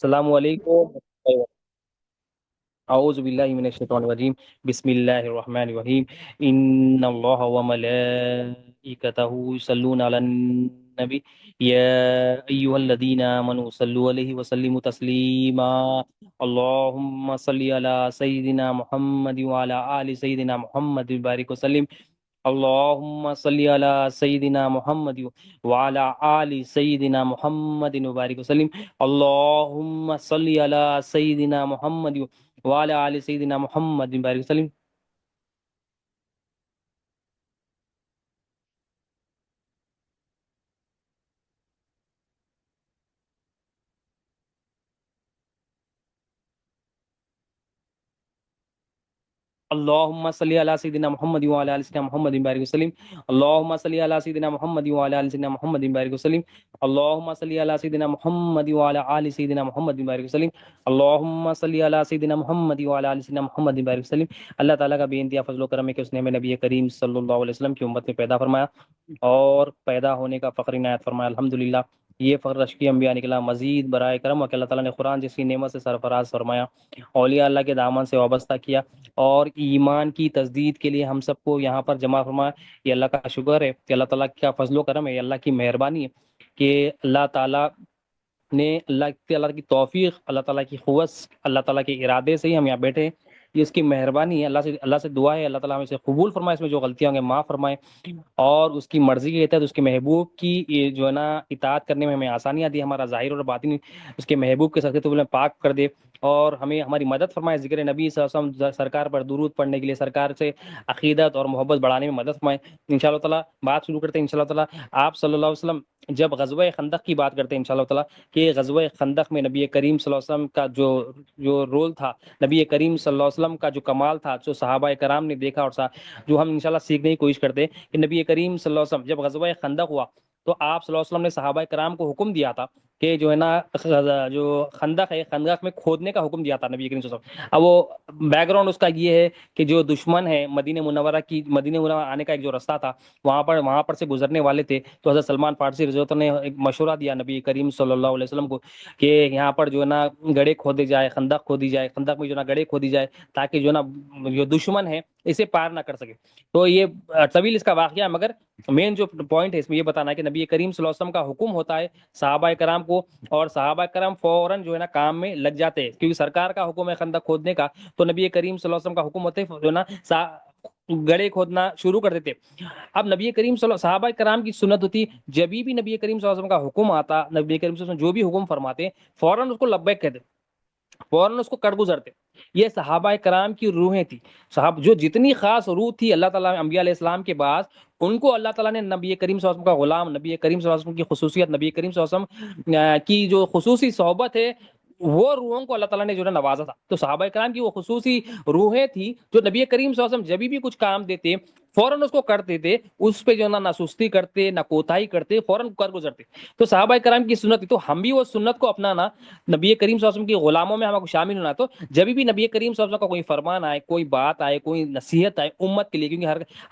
السلام علیکم۔ اعوذ باللہ من الشیطان الرجیم، بسم اللہ الرحمن الرحیم۔ ان اللہ وملائکتہ یصلون علی النبی یا ایھا الذین آمنوا صلوا علیہ وسلموا تسلیما۔ اللہم صل علی سیدنا محمد وعلی آل سیدنا محمد وبارک وسلم۔ اللہم صل علی سیدنا محمد وعلی آل سیدنا محمد وبارک وسلم۔ اللہم صل علی سیدنا محمد وعلی آل سیدنا محمد بارک وسلم۔ اللہم صلی علی سیدنا محمد وعلی آل سیدنا محمد بارک وسلم۔ اللہم صلی علی سیدنا محمد وعلی آل سیدنا محمد بارک وسلم۔ اللہم صلی علی سیدنا محمد وعلی آل سیدنا محمد بارک وسلم۔ اللہم صلی علی سیدنا محمد وعلی آل سیدنا محمد بارک وسلم۔ اللہ تعالیٰ کا بے انتہا فضل و کرم ہے کہ اس نے ہمیں نبی کریم صلی اللہ علیہ وسلم کی امت میں پیدا فرمایا اور پیدا ہونے کا فخر عنایت فرمایا۔ الحمدللہ یہ فخر رشکی انبیاء نکلا، مزید برائے کرم کہ اللہ تعالیٰ نے قرآن جیسی نعمت سے سرفراز فرمایا، اولیاء اللہ کے دامن سے وابستہ کیا اور ایمان کی تجدید کے لیے ہم سب کو یہاں پر جمع فرمایا۔ یہ اللہ کا شکر ہے کہ اللہ تعالیٰ کا فضل و کرم ہے، یہ اللہ کی مہربانی ہے کہ اللہ تعالیٰ نے اللہ کی توفیق، اللہ تعالیٰ کی قوت، اللہ تعالیٰ کے ارادے سے ہی ہم یہاں بیٹھے ہیں۔ یہ اس کی مہربانی ہے، اللہ سے دعا ہے اللہ تعالیٰ ہمیں سے قبول فرمائے، اس میں جو غلطیاں ہوں گے معاف فرمائے اور اس کی مرضی کے تحت اس کے محبوب کی یہ جو ہے نا اطاعت کرنے میں ہمیں آسانیاں دی، ہمارا ظاہر اور باطن اس کے محبوب کے ساتھ تو پاک کر دے اور ہمیں ہماری مدد فرمائے، ذکر نبی صلی اللہ علیہ وسلم سرکار پر درود پڑھنے کے لیے، سرکار سے عقیدت اور محبت بڑھانے میں مدد فرمائے۔ انشاءاللہ تعالیٰ بات شروع کرتے ہیں۔ انشاءاللہ تعالیٰ آپ صلی اللہ علیہ وسلم جب غزوہ خندق کی بات کرتے ہیں انشاءاللہ تعالیٰ کہ غزوہ خندق میں نبی کریم صلی اللہ علیہ وسلم کا جو رول تھا، نبی کریم صلی اللہ علیہ وسلم کا جو کمال تھا، جو صحابہ کرام نے دیکھا اور جو ہم انشاءاللہ سیکھنے کی کوشش کرتے ہیں کہ نبی کریم صلی اللہ علیہ وسلم جب غزوہ خندق ہوا تو آپ صلی اللہ علیہ وسلم نے صحابہ کرام کو حکم دیا تھا کہ جو ہے نا جو خندق ہے، خندق میں کھودنے کا حکم دیا تھا نبی کریم صلی اللہ علیہ وسلم۔ اب وہ بیک گراؤنڈ اس کا یہ ہے کہ جو دشمن ہے مدینہ منورہ آنے کا ایک جو راستہ تھا، وہاں پر سے گزرنے والے تھے، تو حضرت سلمان فارسی رضی اللہ عنہ نے ایک مشورہ دیا نبی کریم صلی اللہ علیہ وسلم کو کہ یہاں پر جو ہے نا گڑھے کھودے جائے، خندق کھودی جائے، خندق میں جو ہے نا گڑھے کھودی جائے تاکہ جو ہے نا جو دشمن ہے اسے پار نہ کر سکے۔ تو یہ طویل اس کا واقعہ ہے، مگر مین جو پوائنٹ ہے اس میں یہ بتانا ہے کہ نبی کریم صلی اللہ علیہ وسلم کا حکم ہوتا ہے صحابہ کرام کو اور صحابہ کرام فوراً جو ہے نا کام میں لگ جاتے ہیں، کیونکہ سرکار کا حکم ہے خندق کھودنے کا، تو نبی کریم صلی اللہ علیہ وسلم کا حکم ہوتا ہے جو ہے نا گڑھے کھودنا شروع کر دیتے۔ اب نبی کریم صلی اللہ صحابہ کرام کی سنت ہوتی، جب بھی نبی کریم صلی اللہ علیہ وسلم کا حکم آتا، نبی کریم صلی اللہ علیہ وسلم جو بھی حکم فرماتے فوراً اس کو لبیک کہتے، فوراً اس کو کر گزرتے۔ یہ صحابہ کرام کی روحیں تھی، جو جتنی خاص روح تھی اللہ تعالیٰ انبیاء علیہ السلام کے بعد، ان کو اللہ تعالیٰ نے نبی کریم صلی اللہ علیہ وسلم کا غلام، نبی کریم صلی اللہ علیہ وسلم کی خصوصیت، نبی کریم صلی اللہ علیہ وسلم کی جو خصوصی صحبت ہے، وہ روحوں کو اللہ تعالیٰ نے جو ہے نوازا تھا۔ تو صحابہ کرام کی وہ خصوصی روحیں تھی جو نبی کریم صلی اللہ علیہ وسلم جب بھی کچھ کام دیتے فوراً اس کو کرتے تھے، اس پہ جو ہے نہ سستی کرتے نہ کوتاہی کرتے، فوراً کر گزرتے۔ تو صحابہ کرام کی سنت تھی، تو ہم بھی وہ سنت کو اپنانا، نبی کریم صلی اللہ علیہ وسلم کی غلاموں میں ہم کو شامل ہونا۔ تو جب بھی نبی کریم صلی اللہ علیہ وسلم کا کوئی فرمان آئے، کوئی بات آئے، کوئی نصیحت آئے امت کے لیے، کیونکہ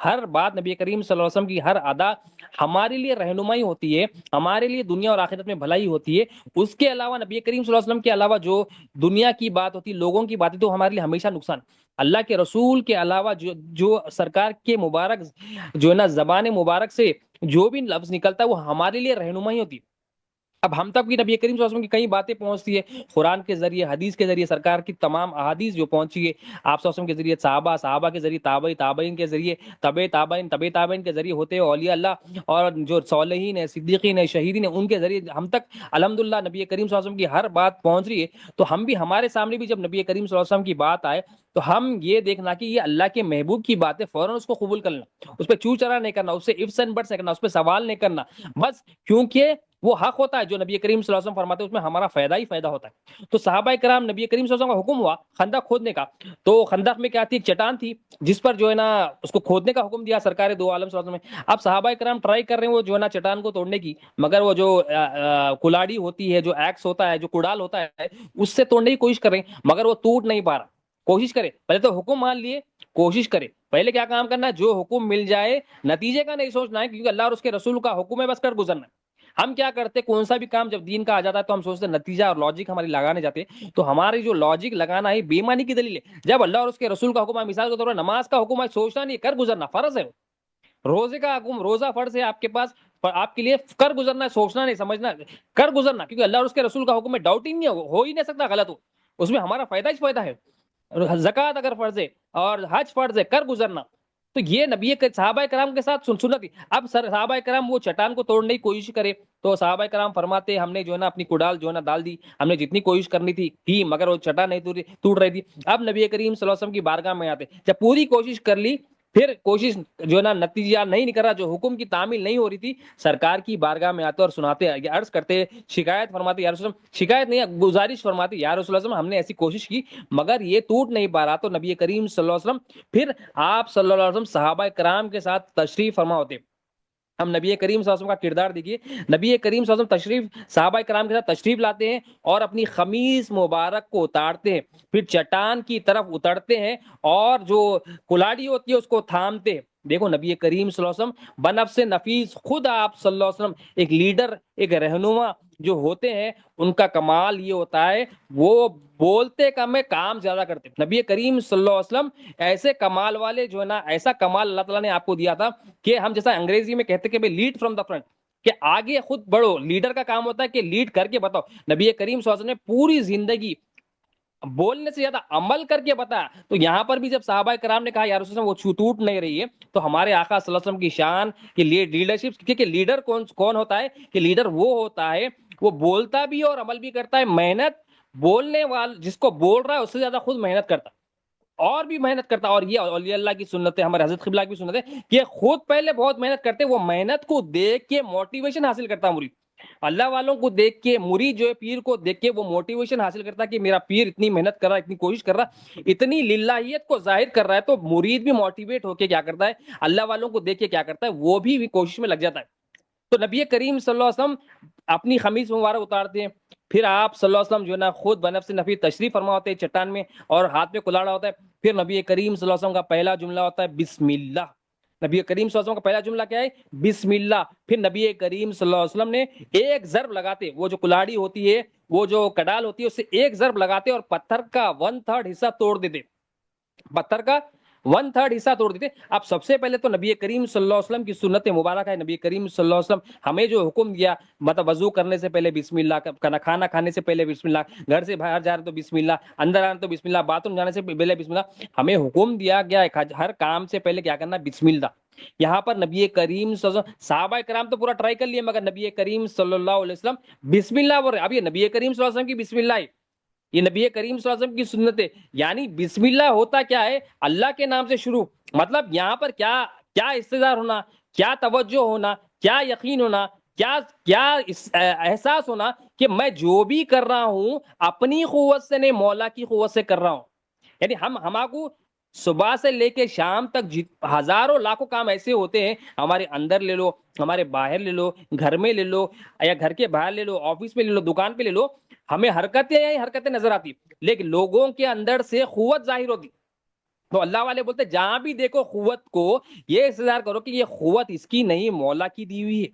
ہر بات نبی کریم صلی اللہ علیہ وسلم کی ہر ادا ہمارے لیے رہنمائی ہوتی ہے، ہمارے لیے دنیا اور آخرت میں بھلائی ہوتی ہے۔ اس کے علاوہ نبی کریم صلی اللہ علیہ وسلم کے علاوہ جو دنیا کی بات ہوتی، لوگوں کی باتیں، تو ہمارے لیے ہمیشہ نقصان۔ اللہ کے رسول کے علاوہ جو سرکار کے مبارک جو ہے نا زبان مبارک سے جو بھی لفظ نکلتا ہے وہ ہمارے لیے رہنمائی ہوتی ہے۔ اب ہم تک بھی نبی کریم صلی اللہ علیہ وسلم کی کئی باتیں پہنچتی ہے، قرآن کے ذریعے، حدیث کے ذریعے، سرکار کی تمام احادیث جو پہنچی ہے آپ صلی اللہ علیہ وسلم کے ذریعے، صحابہ کے ذریعے، تابعین کے ذریعے، تابعین کے ذریعے ہوتے ہوئے اولیاء اللہ اور جو صالحین ہیں، صدیقین ہیں، شہیدین ہیں، ان کے ذریعے ہم تک الحمدللہ نبی کریم صلی اللہ علیہ وسلم کی ہر بات پہنچ رہی ہے۔ تو ہم بھی، ہمارے سامنے بھی جب نبی کریم صلی اللہ علیہ وسلم کی بات آئے تو ہم یہ دیکھنا کہ یہ اللہ کے محبوب کی بات ہے، فوراً اس کو قبول کرنا، اس پہ چو چرا نہیں کرنا، اس سے ifs and buts نہیں کرنا، اس پہ سوال نہیں کرنا، بس کیونکہ وہ حق ہوتا ہے جو نبی کریم صلی اللہ علیہ وسلم فرماتے ہیں، اس میں ہمارا فائدہ ہی فائدہ ہوتا ہے۔ تو صحابہ کرام، نبی کریم صلی اللہ علیہ وسلم کا حکم ہوا خندق کھودنے کا، تو خندق میں کیا تھی؟ ایک چٹان تھی جس پر جو ہے نا اس کو کھودنے کا حکم دیا سرکار دو عالم صلی اللہ علیہ وسلم نے۔ اب صحابہ کرام ٹرائی کر رہے ہیں وہ جو ہے نا چٹان کو توڑنے کی، مگر وہ جو کلاڑی ہوتی ہے، جو ایکس ہوتا ہے، جو کڑال ہوتا ہے، اس سے توڑنے کی کوشش کر رہے ہیں مگر وہ ٹوٹ نہیں پا رہا۔ کوشش کرے، پہلے تو حکم مان لیے، کوشش کرے، پہلے کیا کام کرنا ہے؟ جو حکم مل جائے، نتیجے کا نہیں سوچنا ہے، کیونکہ اللہ اور اس کے رسول کا حکم ہے، بس کر گزرنا ہے۔ ہم کیا کرتے، کون سا بھی کام جب دین کا آ جاتا ہے تو ہم سوچتے ہیں نتیجہ اور لاجک ہماری لگانے جاتے ہیں، تو ہماری جو لاجک لگانا ہے بے ایمانی کی دلیل ہے۔ جب اللہ اور اس کے رسول کا حکم ہے، مثال کے طور پر نماز کا حکم ہے، سوچنا نہیں، کر گزرنا فرض ہے۔ روزے کا حکم، روزہ فرض ہے آپ کے پاس، پر آپ کے لیے کر گزرنا ہے، سوچنا نہیں، سمجھنا، کر گزرنا، کیونکہ اللہ اور اس کے رسول کا حکم ہے، ڈاؤٹ ہی نہیں ہو ہی نہیں سکتا غلط ہو، اس میں ہمارا فائدہ ہی فائدہ ہے۔ زکوٰۃ اگر فرض ہے اور حج فرض ہے، کر گزرنا، تو یہ نبی کے صحابہ کرام کے ساتھ سنت تھی۔ اب صحابہ کرام وہ چٹان کو توڑنے کی کوشش کرے تو صحابہ کرام فرماتے ہم نے جو ہے نا اپنی کڈال جو ہے نا ڈال دی، ہم نے جتنی کوشش کرنی تھی کی، مگر وہ چٹان نہیں ٹوٹ رہی تھی۔ اب نبی کریم صلی اللہ علیہ وسلم کی بارگاہ میں آتے، جب پوری کوشش کر لی، پھر کوشش جو ہے نا نتیجہ نہیں نکل رہا، جو حکم کی تعمیل نہیں ہو رہی تھی، سرکار کی بارگاہ میں آتے اور سناتے، عرض کرتے، شکایت فرماتے، یا رسول اللہ، شکایت نہیں گزارش فرماتی، یا رسول اللہ ہم نے ایسی کوشش کی مگر یہ ٹوٹ نہیں پا رہا۔ تو نبی کریم صلی اللہ علیہ وسلم، پھر آپ صلی اللہ علیہ وسلم صحابہ کرام کے ساتھ تشریف فرما ہوتے۔ ہم نبی کریم صلی اللہ علیہ وسلم کا کردار دیکھیے، نبی کریم صلی اللہ علیہ وسلم تشریف صحابہ کرام کے ساتھ تشریف لاتے ہیں اور اپنی خمیس مبارک کو اتارتے ہیں، پھر چٹان کی طرف اترتے ہیں اور جو کلاڑی ہوتی ہے اس کو تھامتے ہیں۔ دیکھو نبی کریم صلی اللہ علیہ وسلم بنفس نفیس، خود آپ صلی اللہ علیہ وسلم ایک لیڈر، ایک رہنما جو ہوتے ہیں، ان کا کمال یہ ہوتا ہے وہ بولتے کم ہے، کام زیادہ کرتے۔ نبی کریم صلی اللہ علیہ وسلم ایسے کمال والے جو ہے نا، ایسا کمال اللہ تعالیٰ نے آپ کو دیا تھا کہ ہم جیسا انگریزی میں کہتے کہ لیڈ فرام دا فرنٹ، کہ آگے خود بڑھو۔ لیڈر کا کام ہوتا ہے کہ لیڈ کر کے بتاؤ۔ نبی کریم صلی اللہ علیہ وسلم نے پوری زندگی بولنے سے زیادہ عمل کر کے بتایا۔ تو یہاں پر بھی جب صحابہ کرام نے کہا یا رسول اللہ وہ ٹوٹ نہیں رہی ہے، تو ہمارے آقا صلی اللہ علیہ وسلم کی شان کہ لیڈرشپ، کیونکہ لیڈر کون ہوتا ہے، کہ لیڈر وہ ہوتا ہے وہ بولتا بھی اور عمل بھی کرتا ہے، محنت بولنے والا جس کو بول رہا ہے اس سے زیادہ خود محنت کرتا ہے اور بھی محنت کرتا، اور یہ اولیاء اللہ کی سنت ہے، ہمارے حضرت قبلہ کی سنت ہے کہ خود پہلے بہت محنت کرتے، وہ محنت کو دیکھ کے موٹیویشن حاصل کرتا مرید۔ اللہ والوں کو دیکھ کے، مرید جو ہے پیر کو دیکھ کے وہ موٹیویشن حاصل کرتا کہ میرا پیر اتنی محنت کر رہا ہے، اتنی کوشش کر رہا ہے، اتنی للہیت کو ظاہر کر رہا ہے، تو مرید بھی موٹیویٹ ہو کے کیا کرتا ہے، اللہ والوں کو دیکھ کے کیا کرتا ہے، وہ بھی کوشش میں لگ جاتا ہے۔ تو نبی کریم صلی اللہ علیہ وسلم اپنی خمیس مبارک اتارتے ہیں، پھر آپ صلی اللہ علیہ وسلم جو ہے نا خود بنفس نفیس تشریف فرما ہوتے ہیں چٹان میں، اور ہاتھ میں کلاڑا ہوتا ہے۔ پھر نبی کریم صلی اللہ علیہ وسلم کا پہلا جملہ ہوتا ہے بسم اللہ۔ نبی کریم صلی اللہ علیہ وسلم کا پہلا جملہ کیا ہے؟ بسم اللہ۔ پھر نبی کریم صلی اللہ علیہ وسلم نے ایک ضرب لگاتے، وہ جو کلاڑی ہوتی ہے، وہ جو کڈال ہوتی ہے، اس سے ایک ضرب لگاتے اور پتھر کا 1/3 حصہ توڑ دیتے، پتھر کا 1/3 حصہ توڑ دیتے۔ اب سب سے پہلے تو نبی کریم صلی اللہ علیہ وسلم کی سنت مبارک ہے، نبی کریم صلی اللہ علیہ وسلم ہمیں جو حکم دیا، مطلب وضو کرنے سے پہلے بسم اللہ، کھانا کھانے سے پہلے بسم اللہ، گھر سے باہر جا رہے تو بسم اللہ، اندر آنا تو بسم اللہ، باتھ روم جانے سے پہلے بسم اللہ، ہمیں حکم دیا گیا ہے ہر کام سے پہلے کیا کرنا، بسم اللہ۔ یہاں پر نبی کریم صلی اللہ علیہ وسلم، صحابہ کرام تو پورا ٹرائی کر لیے، مگر نبی کریم صلی اللہ علیہ وسلم بسم اللہ بول رہے۔ اب یہ نبی کریم صلی اللہ علیہ وسلم کی بسم اللہ ہے، یہ نبی کریم صلی اللہ علیہ وسلم کی سنت ہے۔ یعنی بسم اللہ ہوتا کیا ہے، اللہ کے نام سے شروع، مطلب یہاں پر کیا کیا استدار ہونا، کیا توجہ ہونا، کیا یقین ہونا، کیا کیا احساس ہونا کہ میں جو بھی کر رہا ہوں اپنی قوت سے نہیں، مولا کی قوت سے کر رہا ہوں۔ یعنی ہم کو صبح سے لے کے شام تک ہزاروں لاکھوں کام ایسے ہوتے ہیں، ہمارے اندر لے لو، ہمارے باہر لے لو، گھر میں لے لو، یا گھر کے باہر لے لو، آفس میں لے لو، دکان پہ لے لو، ہمیں حرکتیں نظر آتی، لیکن لوگوں کے اندر سے قوت ظاہر ہوتی۔ تو اللہ والے بولتے جہاں بھی دیکھو قوت کو یہ استدار کرو کہ یہ قوت اس کی نہیں، مولا کی دی ہوئی ہے۔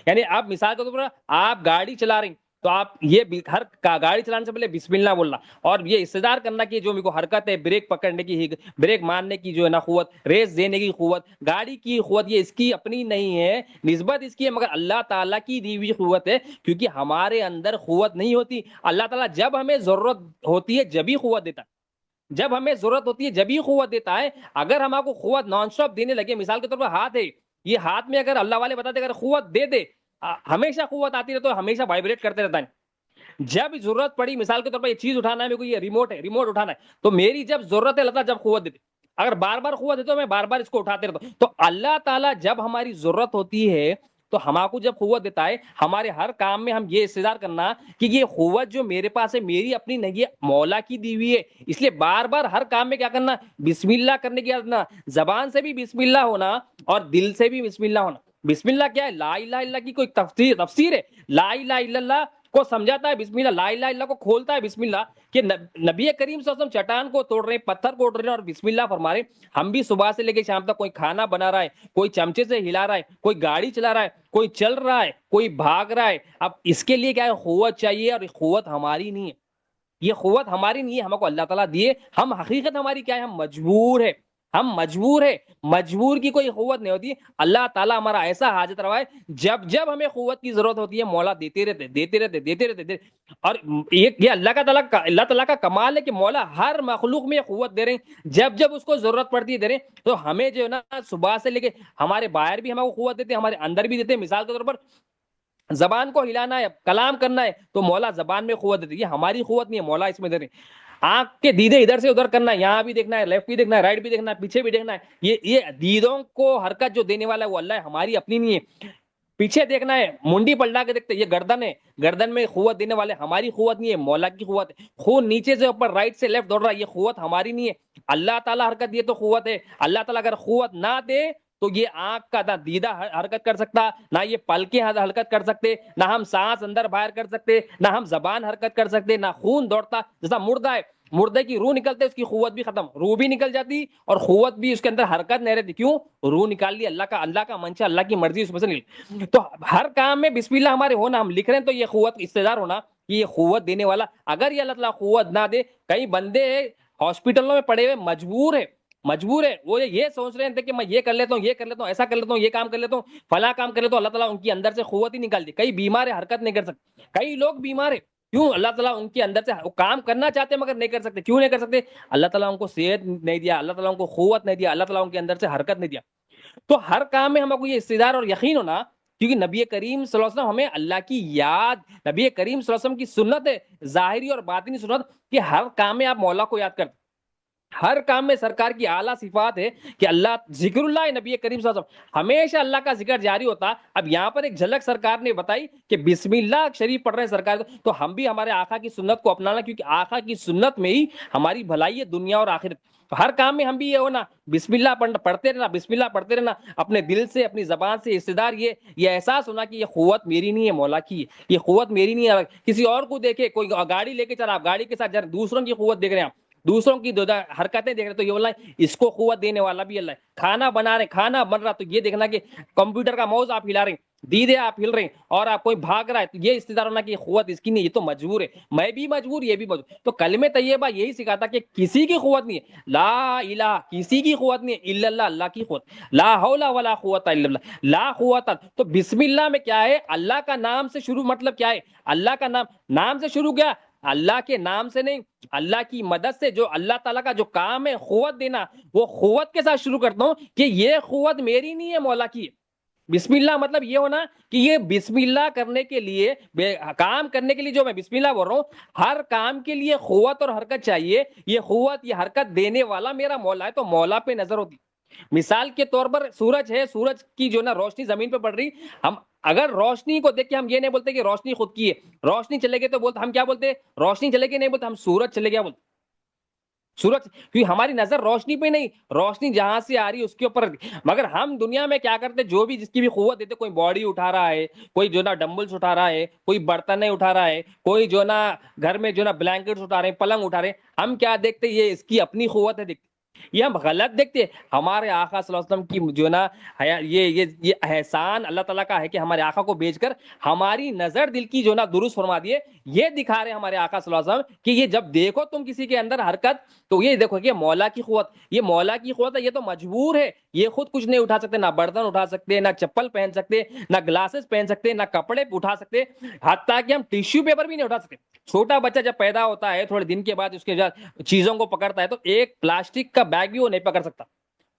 یعنی آپ مثال کے طور پر آپ گاڑی چلا رہی، تو آپ یہ ہر گاڑی چلانے سے پہلے بسم اللہ بولنا، اور یہ استدار کرنا کہ جو میرے کو حرکت ہے، بریک پکڑنے کی، بریک مارنے کی جو ہے نا قوت، ریس دینے کی قوت، گاڑی کی قوت، یہ اس کی اپنی نہیں ہے، نسبت اس کی ہے، مگر اللہ تعالیٰ کی دی ہوئی قوت ہے، کیونکہ ہمارے اندر قوت نہیں ہوتی۔ اللہ تعالیٰ جب ہمیں ضرورت ہوتی ہے جبھی قوت دیتا ہے، جب ہمیں ضرورت ہوتی ہے جبھی قوت دیتا ہے۔ اگر ہم آپ کو قوت نان اسٹاپ دینے لگے، مثال کے طور پر ہاتھ ہے، یہ ہاتھ میں اگر اللہ والے بتاتے اگر قوت دے دے، ہمیشہ قوت آتی رہے تو ہمیشہ وائبریٹ کرتے رہتا ہے۔ جب ضرورت پڑی، مثال کے طور پر یہ چیز اٹھانا ہے، میرے کو یہ ریموٹ ہے، ریموٹ اٹھانا ہے، تو میری جب ضرورت ہے اللہ تعالیٰ جب قوت دیتے، اگر بار بار قوت دیتے تو میں بار بار اس کو اٹھاتے رہتا ہوں۔ تو اللہ تعالیٰ جب ہماری ضرورت ہوتی ہے تو ہم کو جب قوت دیتا ہے، ہمارے ہر کام میں ہم یہ استدار کرنا کہ یہ قوت جو میرے پاس ہے میری اپنی نہیں ہے، مولا کی دی ہوئی ہے۔ اس لیے بار بار ہر کام میں کیا کرنا، بسم اللہ کرنے کی عادت، زبان سے بھی بسم اللہ ہونا اور دل سے بھی بسم اللہ ہونا۔ بسم اللہ کیا ہے؟ لا الہ الا اللہ کی کوئی تفسیر ہے، لا الہ الا اللہ کو سمجھاتا ہے بسم اللہ، لا الہ الا اللہ کو کھولتا ہے بسم اللہ، کہ نبی کریم صلی اللہ علیہ وسلم چٹان کو توڑ رہے ہیں، پتھر کو توڑ رہے ہیں اور بسم اللہ فرما رہے ہیں۔ ہم بھی صبح سے لے کے شام تک کوئی کھانا بنا رہا ہے، کوئی چمچے سے ہلا رہا ہے، کوئی گاڑی چلا رہا ہے، کوئی چل رہا ہے، کوئی بھاگ رہا ہے، اب اس کے لیے کیا ہے؟ قوت چاہیے، اور قوت ہماری نہیں ہے، یہ قوت ہماری نہیں ہے، ہم کو اللہ تعالیٰ دیے، ہم حقیقت ہماری کیا ہے؟ ہم مجبور ہے، ہم مجبور ہے، مجبور کی کوئی قوت نہیں ہوتی۔ اللہ تعالیٰ ہمارا ایسا حاجت روا ہے، جب جب ہمیں قوت کی ضرورت ہوتی ہے مولا دیتے رہتے دیتے رہتے دیتے رہتے اور یہ اللہ تعالیٰ کا کمال ہے کہ مولا ہر مخلوق میں قوت دے رہے ہیں، جب جب اس کو ضرورت پڑتی ہے دے رہے ہیں۔ تو ہمیں جو ہے نا صبح سے لے کے ہمارے باہر بھی ہمیں قوت دیتے ہیں، ہمارے اندر بھی دیتے ہیں۔ مثال کے طور پر زبان کو ہلانا ہے، کلام کرنا ہے، تو مولا زبان میں قوت دیتی ہے، یہ ہماری قوت نہیں ہے، مولا اس میں دے رہے ہیں۔ آنکھ کے دیدے ادھر سے ادھر کرنا ہے، یہاں بھی دیکھنا ہے، لیفٹ بھی دیکھنا ہے، رائٹ بھی دیکھنا ہے، پیچھے بھی دیکھنا ہے، یہ دیدوں کو حرکت جو دینے والا ہے وہ اللہ ہے، ہماری اپنی نہیں ہے۔ پیچھے دیکھنا ہے، منڈی پلٹا کے دیکھتے، یہ گردن ہے، گردن میں قوت دینے والے ہماری قوت نہیں ہے، مولا کی قوت ہے۔ خون نیچے سے اوپر، رائٹ سے لیفٹ دوڑ رہا ہے، یہ قوت ہماری نہیں ہے، اللہ تعالیٰ حرکت دیے تو قوت ہے۔ اللہ تعالیٰ اگر قوت نہ دے تو یہ آنکھ کا نہ دیدہ حرکت کر سکتا، نہ یہ پلکیں حرکت کر سکتے، نہ ہم سانس اندر باہر کر سکتے، نہ ہم زبان حرکت کر سکتے، نہ خون دوڑتا۔ جیسا مردہ ہے، مردے کی روح نکلتے اس کی قوت بھی ختم، روح بھی نکل جاتی اور قوت بھی اس کے اندر حرکت نہیں رہتی۔ کیوں؟ روح نکال لی، اللہ کا منشا، اللہ کی مرضی اس میں سے نکل۔ تو ہر کام میں بسم اللہ ہمارے ہونا، ہم لکھ رہے ہیں تو یہ قوت استدار ہونا، یہ قوت دینے والا اگر یہ اللہ تعالیٰ قوت نہ دے، کئی بندے ہاسپٹلوں میں پڑے ہوئے مجبور ہے وہ یہ سوچ رہے تھے کہ میں یہ کر لیتا ہوں، یہ کر لیتا ہوں، ایسا کر لیتا ہوں، یہ کام کر لیتا ہوں، فلاں کام کر لیتا ہوں، اللہ تعالیٰ ان کی اندر سے قوت ہی نکال دی۔ کئی بیمار ہے، حرکت نہیں کر سکتے، کئی لوگ بیمار ہے، کیوں؟ اللہ تعالیٰ ان کے اندر سے وہ کام کرنا چاہتے ہیں مگر نہیں کر سکتے۔ کیوں نہیں کر سکتے؟ اللہ تعالیٰ ان کو صحت نہیں دیا، اللہ تعالیٰ ان کو قوت نہیں دیا، اللہ تعالیٰ ان کے اندر سے حرکت نہیں دیا۔ تو ہر کام میں ہم کو یہ استدار اور یقین ہونا، کیونکہ نبی کریم صلی اللہ علیہ وسلم ہمیں اللہ کی یاد، نبی کریم صلی اللہ علیہ وسلم کی سنت ہے، ظاہری اور باطنی سنت، کہ ہر کام میں آپ مولا کو یاد کرتے، ہر کام میں سرکار کی اعلیٰ صفات ہے کہ اللہ ذکر اللہ، نبی کریم صلی اللہ علیہ وسلم ہمیشہ اللہ کا ذکر جاری ہوتا۔ اب یہاں پر ایک جھلک سرکار نے بتائی کہ بسم اللہ شریف پڑھ رہے ہیں سرکار، تو ہم بھی ہمارے آقا کی سنت کو اپنانا، کیونکہ آقا کی سنت میں ہی ہماری بھلائی ہے دنیا اور آخرت۔ تو ہر کام میں ہم بھی یہ ہونا، بسم اللہ پڑھتے رہنا، بسم اللہ پڑھتے رہنا، اپنے دل سے اپنی زبان سے استدار، یہ احساس ہونا کہ یہ قوت میری نہیں ہے، مولا کی ہے، یہ قوت میری نہیں ہے۔ کسی اور کو دیکھے، کوئی گاڑی لے کے چلا، آپ گاڑی کے ساتھ دوسروں کی قوت دیکھ رہے ہیں، دوسروں کی حرکتیں دیکھ رہے، تو یہ بولنا اس کو قوت دینے والا بھی اللہ ہے۔ کھانا بنا رہے، کھانا بن رہا، تو یہ دیکھنا کہ کمپیوٹر کا ماؤس آپ ہلا رہے ہیں، دیدے آپ ہل رہے ہیں، اور آپ کوئی بھاگ رہا ہے، تو یہ استدار ہونا کہ یہ قوت اس کی نہیں، یہ تو مجبور ہے، میں بھی مجبور، یہ بھی مجبور۔ تو کلمہ طیبہ یہی سکھاتا کہ کسی کی قوت نہیں ہے، لا الہ، کسی کی قوت نہیں ہے الا اللہ، اللہ کی قوت، لا حول ولا قوت الا باللہ، لا قوت۔ تو بسم اللہ میں کیا ہے؟ اللہ کا نام سے شروع، مطلب کیا ہے؟ اللہ کا نام سے شروع کیا؟ اللہ کے نام سے نہیں، اللہ کی مدد سے، جو اللہ تعالیٰ کا جو کام ہے قوت دینا، وہ قوت کے ساتھ شروع کرتا ہوں کہ یہ قوت میری نہیں ہے، مولا کی ہے۔ بسم اللہ مطلب یہ ہونا کہ یہ بسم اللہ کرنے کے لیے، کام کرنے کے لیے جو میں بسم اللہ بول رہا ہوں، ہر کام کے لیے قوت اور حرکت چاہیے، یہ قوت، یہ حرکت دینے والا میرا مولا ہے، تو مولا پہ نظر ہوتی۔ مثال کے طور پر سورج ہے، سورج کی جو نا روشنی زمین پہ پڑ رہی، ہم اگر روشنی کو دیکھ کے ہم یہ نہیں بولتے کہ روشنی خود کی ہے، روشنی چلے گی تو بولتے، ہم کیا بولتے؟ روشنی چلے گی نہیں بولتے، ہم سورج چلے گیا بولتے، سورج، کیونکہ ہماری نظر روشنی پہ نہیں، روشنی جہاں سے آ رہی ہے اس کے اوپر۔ مگر ہم دنیا میں کیا کرتے؟ جو بھی جس کی بھی قوت دیتے، کوئی باڈی اٹھا رہا ہے، کوئی جو نا ڈمبلز اٹھا رہا ہے، کوئی برتن اٹھا رہا ہے، کوئی جو نا گھر میں جو نا بلینکٹس اٹھا رہے ہیں، پلنگ اٹھا رہے ہیں، ہم کیا دیکھتے؟ یہ اس کی اپنی قوت ہے دیکھتے، یہ ہم غلط دیکھتے۔ ہمارے آقا صلی اللہ علیہ وسلم کی جو نا یہ احسان اللہ تعالیٰ کا ہے کہ ہمارے آقا کو بھیج کر ہماری نظر دل کی جو نا درست فرما دیے، یہ دکھا رہے ہمارے آقا صلی اللہ علیہ وسلم کہ یہ جب دیکھو تم کسی کے اندر حرکت، تو یہ دیکھو کہ مولا کی قوت، یہ مولا کی قوت ہے، یہ تو مجبور ہے، یہ خود کچھ نہیں اٹھا سکتے، نہ برتن اٹھا سکتے، نہ چپل پہن سکتے، نہ گلاسز پہن سکتے، نہ کپڑے اٹھا سکتے، حتیٰ کہ ہم ٹیشو پیپر بھی نہیں اٹھا سکتے۔ چھوٹا بچہ جب پیدا ہوتا ہے، تھوڑے دن کے بعد اس کے چیزوں کو پکڑتا ہے، تو ایک پلاسٹک کا بیگ بھی وہ نہیں پکڑ سکتا۔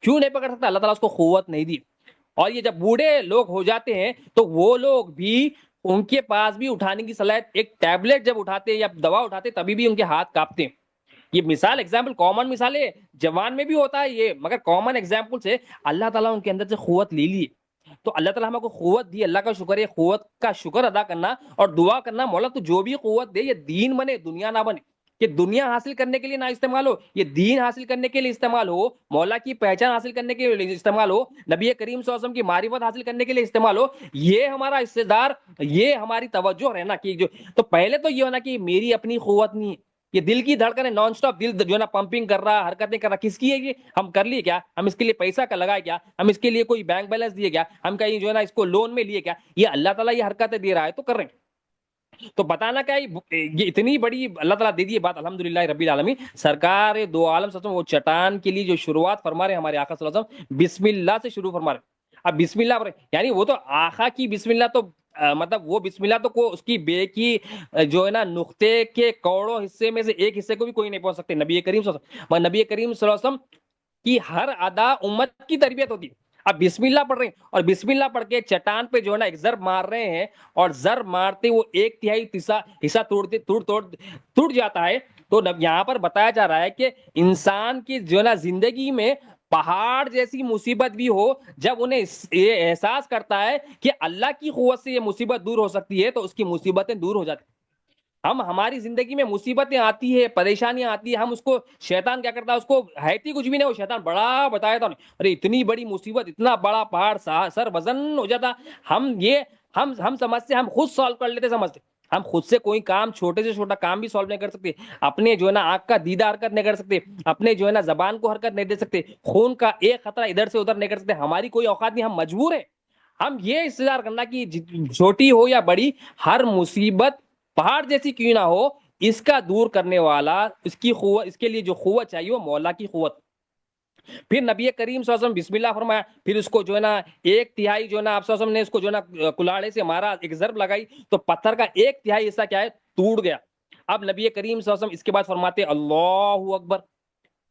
کیوں نہیں پکڑ سکتا؟ اللہ تعالیٰ اس کو قوت نہیں دی۔ اور یہ جب بوڑھے لوگ ہو جاتے ہیں تو وہ لوگ بھی، ان کے پاس بھی اٹھانے کی صلاحیت، ایک ٹیبلٹ جب اٹھاتے یا دوا اٹھاتے تبھی بھی ان کے ہاتھ کانپتے ہیں۔ یہ مثال ایگزامپل کامن مثال ہے، جوان میں بھی ہوتا ہے یہ، مگر کامن ایگزامپل سے اللہ تعالیٰ ان کے اندر سے قوت لے لی۔ تو اللہ تعالیٰ ہم کو قوت دی، اللہ کا شکر ہے، قوت کا شکر ادا کرنا اور دعا کرنا، مولا تو جو بھی قوت دے، یہ دین بنے دنیا نہ بنے، کہ دنیا حاصل کرنے کے لیے نہ استعمال ہو، یہ دین حاصل کرنے کے لیے استعمال ہو، مولا کی پہچان حاصل کرنے کے لیے استعمال ہو، نبی کریم صلی اللہ علیہ وسلم کی معرفت حاصل کرنے کے لیے استعمال ہو، یہ ہمارا استدار، یہ ہماری توجہ رہنا کہ جو تو پہلے تو یہ ہونا کہ میری اپنی قوت نہیں ہے، یہ دل کی دھڑکن ہے، نان سٹاپ دل جو ہے نا پمپنگ کر رہا، حرکتیں کر رہا، کس کی ہے یہ؟ ہم کر لیے کیا؟ ہم اس کے لیے پیسہ کا لگائے کیا؟ ہم اس کے لیے کوئی بینک بیلنس دیے کیا؟ ہم کہیں جو ہے نا اس کو لون میں لیے کیا؟ یہ اللہ تعالیٰ یہ حرکتیں دے رہا ہے تو کر رہے ہیں۔ تو بتانا کیا یہ اتنی بڑی اللہ تعالیٰ دے دی بات، الحمدللہ رب العالمین۔ سرکار دو عالم صلی اللہ علیہ وسلم وہ چٹان کے لیے جو شروعات فرما رہے ہیں ہمارے آقا صلی اللہ علیہ وسلم، بسم اللہ سے شروع فرما رہے ہیں۔ اب بسم اللہ یعنی وہ تو آقا کی بسم اللہ تو مطلب وہ بسم اللہ تو کو اس کی بے کی جو ہے نا نقطے کے کوڑوں حصے میں سے ایک حصے کو بھی کوئی نہیں پہنچ سکتے۔ نبی کریم صلی اللہ علیہ وسلم، نبی کریم صلی اللہ علیہ وسلم کی ہر ادا امت کی تربیت ہوتی ہے۔ اب بسم اللہ پڑھ رہے ہیں اور بسم اللہ پڑھ کے چٹان پہ جو ہے نا ایک ضرب مار رہے ہیں، اور ضرب مارتے وہ ایک تہائی حصہ ٹوٹ جاتا ہے۔ تو یہاں پر بتایا جا رہا ہے کہ انسان کی جو ہے نا زندگی میں پہاڑ جیسی مصیبت بھی ہو، جب انہیں یہ احساس کرتا ہے کہ اللہ کی قوت سے یہ مصیبت دور ہو سکتی ہے، تو اس کی مصیبتیں دور ہو جاتی ہیں۔ ہماری زندگی میں مصیبتیں آتی ہے، پریشانیاں آتی ہے، ہم اس کو شیطان کیا کرتا ہے، اس کو ہے ہی کچھ بھی نہیں، وہ شیطان بڑا بتایا تھا، ارے اتنی بڑی مصیبت، اتنا بڑا پہاڑ سر وزن ہو جاتا، ہم سمجھتے، ہم خود سالو کر لیتے، سمجھتے ہم خود سے کوئی کام، چھوٹے سے چھوٹا کام بھی سالو نہیں کر سکتے، اپنے جو ہے نا آنکھ کا دیدہ حرکت نہیں کر سکتے، اپنے جو ہے نا زبان کو حرکت نہیں دے سکتے، خون کا ایک قطرہ ادھر سے ادھر نہیں کر سکتے، ہماری کوئی اوقات نہیں، ہم مجبور ہیں۔ ہم یہ استدار کرنا کہ چھوٹی ہو یا بڑی، ہر مصیبت پہاڑ جیسی کیوں نہ ہو، اس کا دور کرنے والا، اس کی قوت، اس کے لیے جو قوت چاہیے وہ مولا کی قوت۔ پھر نبی کریم صلی اللہ علیہ وسلم بسم اللہ فرمایا، پھر اس کو جو ہے نا ایک تہائی جو ہے نا آپ صلی اللہ علیہ وسلم نے اس کو جو ہے نا کلاڑے سے مارا، ایک ضرب لگائی، تو پتھر کا ایک تہائی حصہ کیا ہے، ٹوٹ گیا۔ اب نبی کریم صلی اللہ علیہ وسلم اس کے بعد فرماتے اللہ اکبر،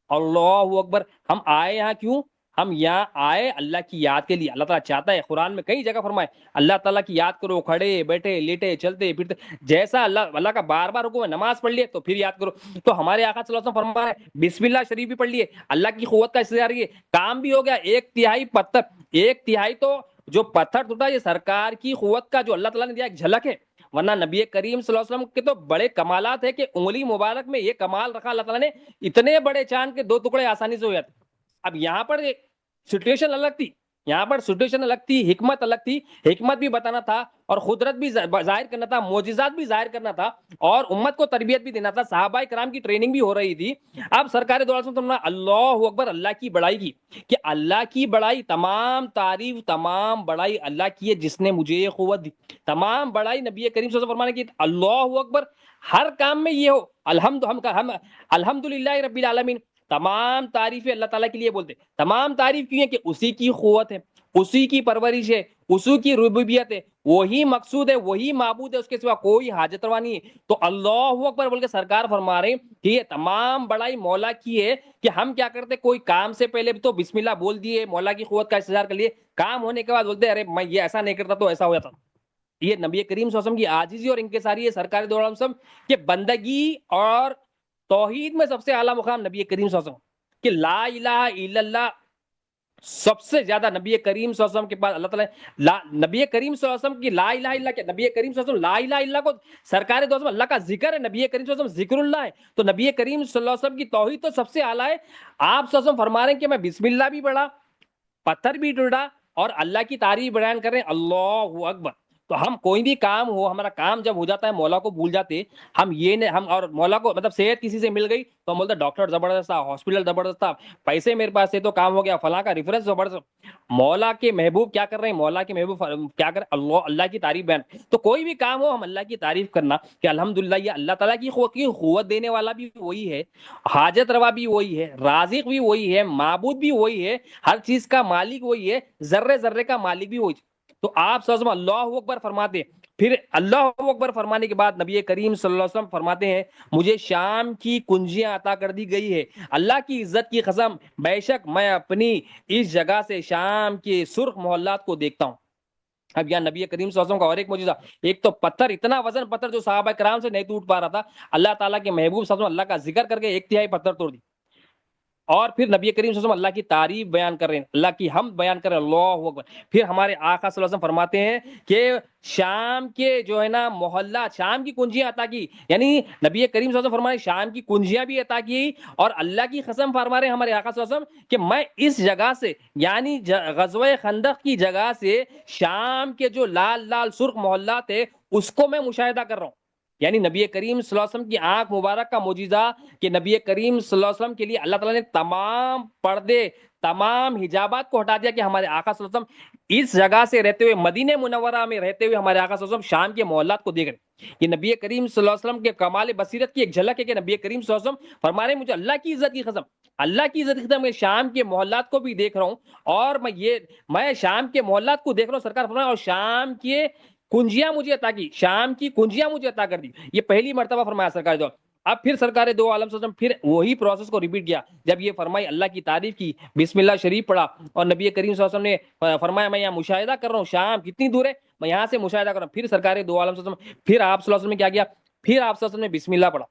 اللہ اکبر۔ ہم آئے یہاں کیوں؟ ہم یہاں آئے اللہ کی یاد کے لیے۔ اللہ تعالیٰ چاہتا ہے، قرآن میں کئی جگہ فرمائے اللہ تعالیٰ کی یاد کرو، کھڑے بیٹھے لیٹے چلتے پھرتے، جیسا اللہ کا بار بار حکم ہے، نماز پڑھ لیے تو پھر یاد کرو۔ تو ہمارے آقا صلی اللہ علیہ وسلم فرما رہے ہیں بسم اللہ شریف بھی پڑھ لیے، اللہ کی قوت کا استدار یہ کام بھی ہو گیا، ایک تہائی پتھر، ایک تہائی تو جو پتھر ٹوٹا یہ سرکار کی قوت کا جو اللہ تعالیٰ نے دیا ایک جھلک ہے، ورنہ نبی کریم صلی اللہ علیہ وسلم کے تو بڑے کمالات ہے کہ انگلی مبارک میں یہ کمال رکھا اللہ تعالیٰ نے، اتنے بڑے چاند کے دو ٹکڑے آسانی سے ہو جاتے۔ اب یہاں پر سچویشن الگ تھی، یہاں پر سچویشن الگ تھی، حکمت الگ تھی، حکمت بھی بتانا تھا اور قدرت بھی ظاہر کرنا تھا، معجزات بھی ظاہر کرنا تھا، اور امت کو تربیت بھی دینا تھا، صحابہ کرام کی ٹریننگ بھی ہو رہی تھی۔ اب سرکار دو عالم نے اللہ اکبر، اللہ کی بڑائی کی، کہ اللہ کی بڑائی، تمام تعریف تمام بڑائی اللہ کی ہے جس نے مجھے یہ قوت دی، تمام بڑائی نبی کریم صلی اللہ علیہ وسلم فرمانے کی اللہ اکبر، ہر کام میں یہ ہو ہم الحمدللہ رب العالمین، تمام تعریفیں اللہ تعالیٰ کے لیے بولتے، تمام تعریف کی ہے کہ اسی کی قوت ہے، اسی کی پرورش ہے، اسی کی ربوبیت ہے، وہی مقصود ہے، وہی معبود ہے، اس کے سوا کوئی حاجت روا نہیں ہے۔ تو اللہ اکبر بول کے سرکار فرما رہے ہیں کہ یہ تمام بڑائی مولا کی ہے، کہ ہم کیا کرتے، کوئی کام سے پہلے تو بسم اللہ بول دیے، مولا کی قوت کا استظہار کر لیے، کام ہونے کے بعد بولتے ارے میں یہ ایسا نہیں کرتا تو ایسا ہو جاتا۔ یہ نبی کریم صلی اللہ علیہ وسلم کی عاجزی اور انکساری ہے، سرکار دو عالم وسلم کہ بندگی اور توحید میں سب سے اعلیٰ مقام نبی کریم صلی اللہ علیہ وسلم کہ لا الہ الا اللہ، سب سے زیادہ نبی کریم صلی اللہ علیہ وسلم کے پاس اللہ تعالیٰ نبی کریم صلی اللہ علیہ وسلم کی لا الہ الا کہ نبی کریم صلی اللہ علیہ وسلم لا الہ الا کو سرکار دو عالم اللہ کا ذکر ہے، نبی کریم صلی اللہ علیہ وسلم ذکر اللہ ہے، تو نبی کریم صلی اللہ علیہ وسلم کی توحید تو سب سے اعلیٰ ہے۔ آپ صلی اللہ علیہ وسلم فرما رہے ہیں کہ میں بسم اللہ بھی پڑھا، پتھر بھی ٹوٹا، اور اللہ کی تعریف بیان کر رہے ہیں اللہ اکبر۔ تو ہم کوئی بھی کام ہو، ہمارا کام جب ہو جاتا ہے مولا کو بھول جاتے ہم، یہ نہیں ہم، اور مولا کو مطلب صحت کسی سے مل گئی تو ہم بولتے ڈاکٹر زبردست تھا، ہاسپٹل زبردست تھا، پیسے میرے پاس تھے تو کام ہو گیا، فلاں کا ریفرنس زبردست۔ مولا کے محبوب کیا کر رہے ہیں، مولا کے محبوب کیا کر رہے ہیں، اللہ کی تعریف بیان۔ تو کوئی بھی کام ہو ہم اللہ کی تعریف کرنا کہ الحمدللہ یہ اللہ تعالیٰ کی قوت دینے والا بھی وہی ہے، حاجت روا بھی وہی ہے، رازق بھی وہی ہے، معبود بھی وہی ہے، ہر چیز کا مالک وہی ہے، ذرے ذرے کا مالک بھی وہی ہے۔ تو آپ صلی اللہ علیہ وسلم اللہ اکبر فرماتے، پھر اللہ اکبر فرمانے کے بعد نبی کریم صلی اللہ علیہ وسلم فرماتے ہیں مجھے شام کی کنجیاں عطا کر دی گئی ہے، اللہ کی عزت کی قسم بے شک میں اپنی اس جگہ سے شام کے سرخ محلات کو دیکھتا ہوں۔ اب یہاں نبی کریم صلی اللہ علیہ وسلم کا اور ایک معجزہ، ایک تو پتھر، اتنا وزن پتھر جو صحابہ کرام سے نہیں ٹوٹ پا رہا تھا، اللہ تعالیٰ کے محبوب صلی اللہ علیہ وسلم اللہ کا ذکر کر کے ایک تہائی پتھر توڑ دی۔ اور پھر نبی کریم صلی اللہ علیہ وسلم اللہ کی تعریف بیان کر رہے ہیں، اللہ کی حمد بیان کر رہے ہیں، اللہ اکبر۔ پھر ہمارے آقا صلی اللہ علیہ وسلم فرماتے ہیں کہ شام کے جو ہے نا محلات، شام کی کنجیاں عطا کی، یعنی نبی کریم صلی اللہ علیہ وسلم فرمائے شام کی کنجیاں بھی عطا کی، اور اللہ کی قسم فرما رہے ہیں ہمارے آقا صلی اللہ علیہ وسلم کہ میں اس جگہ سے، یعنی غزوہ خندق کی جگہ سے شام کے جو لال لال سرخ محلات ہے اس کو میں مشاہدہ کر رہا ہوں۔ یعنی نبی کریم صلی اللہ علیہ وسلم کی آنکھ مبارک کا معجزہ کہ نبی کریم صلی اللہ علیہ وسلم کے لیے اللہ تعالیٰ نے تمام پردے، تمام حجابات کو ہٹا دیا کہ ہمارے آقا صلی اللہ علیہ وسلم اس جگہ سے رہتے ہوئے، مدینہ منورہ میں رہتے ہوئے ہمارے آقا صلی اللہ علیہ وسلم شام کے محلات کو دیکھ رہے ہیں۔ یہ نبی کریم صلی اللہ علیہ وسلم کے کمال بصیرت کی ایک جھلک ہے کہ نبی کریم صلی اللہ علیہ وسلم فرما رہے ہیں مجھے اللہ کی عزت کی قسم، اللہ کی عزت کی قسم، میں شام کے محلات کو بھی دیکھ رہا ہوں، اور میں شام کے محلات کو دیکھ رہا ہوں، سرکار فرما رہے ہیں، اور شام کے کنجیاں مجھے عطا کی، شام کی کنجیاں مجھے عطا کر دی۔ یہ پہلی مرتبہ فرمایا سرکار دو۔ اب پھر سرکار دو عالم صلی اللہ علیہ وسلم پھر وہی پروسیس کو ریپیٹ کیا، جب یہ فرمائی اللہ کی تعریف کی، بسم اللہ شریف پڑھا، اور نبی کریم صلی اللہ علیہ وسلم نے فرمایا میں یہاں مشاہدہ کر رہا ہوں، شام کتنی دور ہے، میں یہاں سے مشاہدہ کر رہا ہوں۔ پھر سرکار دو عالم صلی اللہ علیہ وسلم، پھر آپ صلی اللہ علیہ وسلم نے کیا کیا، پھر آپ صلی اللہ علیہ وسلم نے بسم اللہ پڑھا۔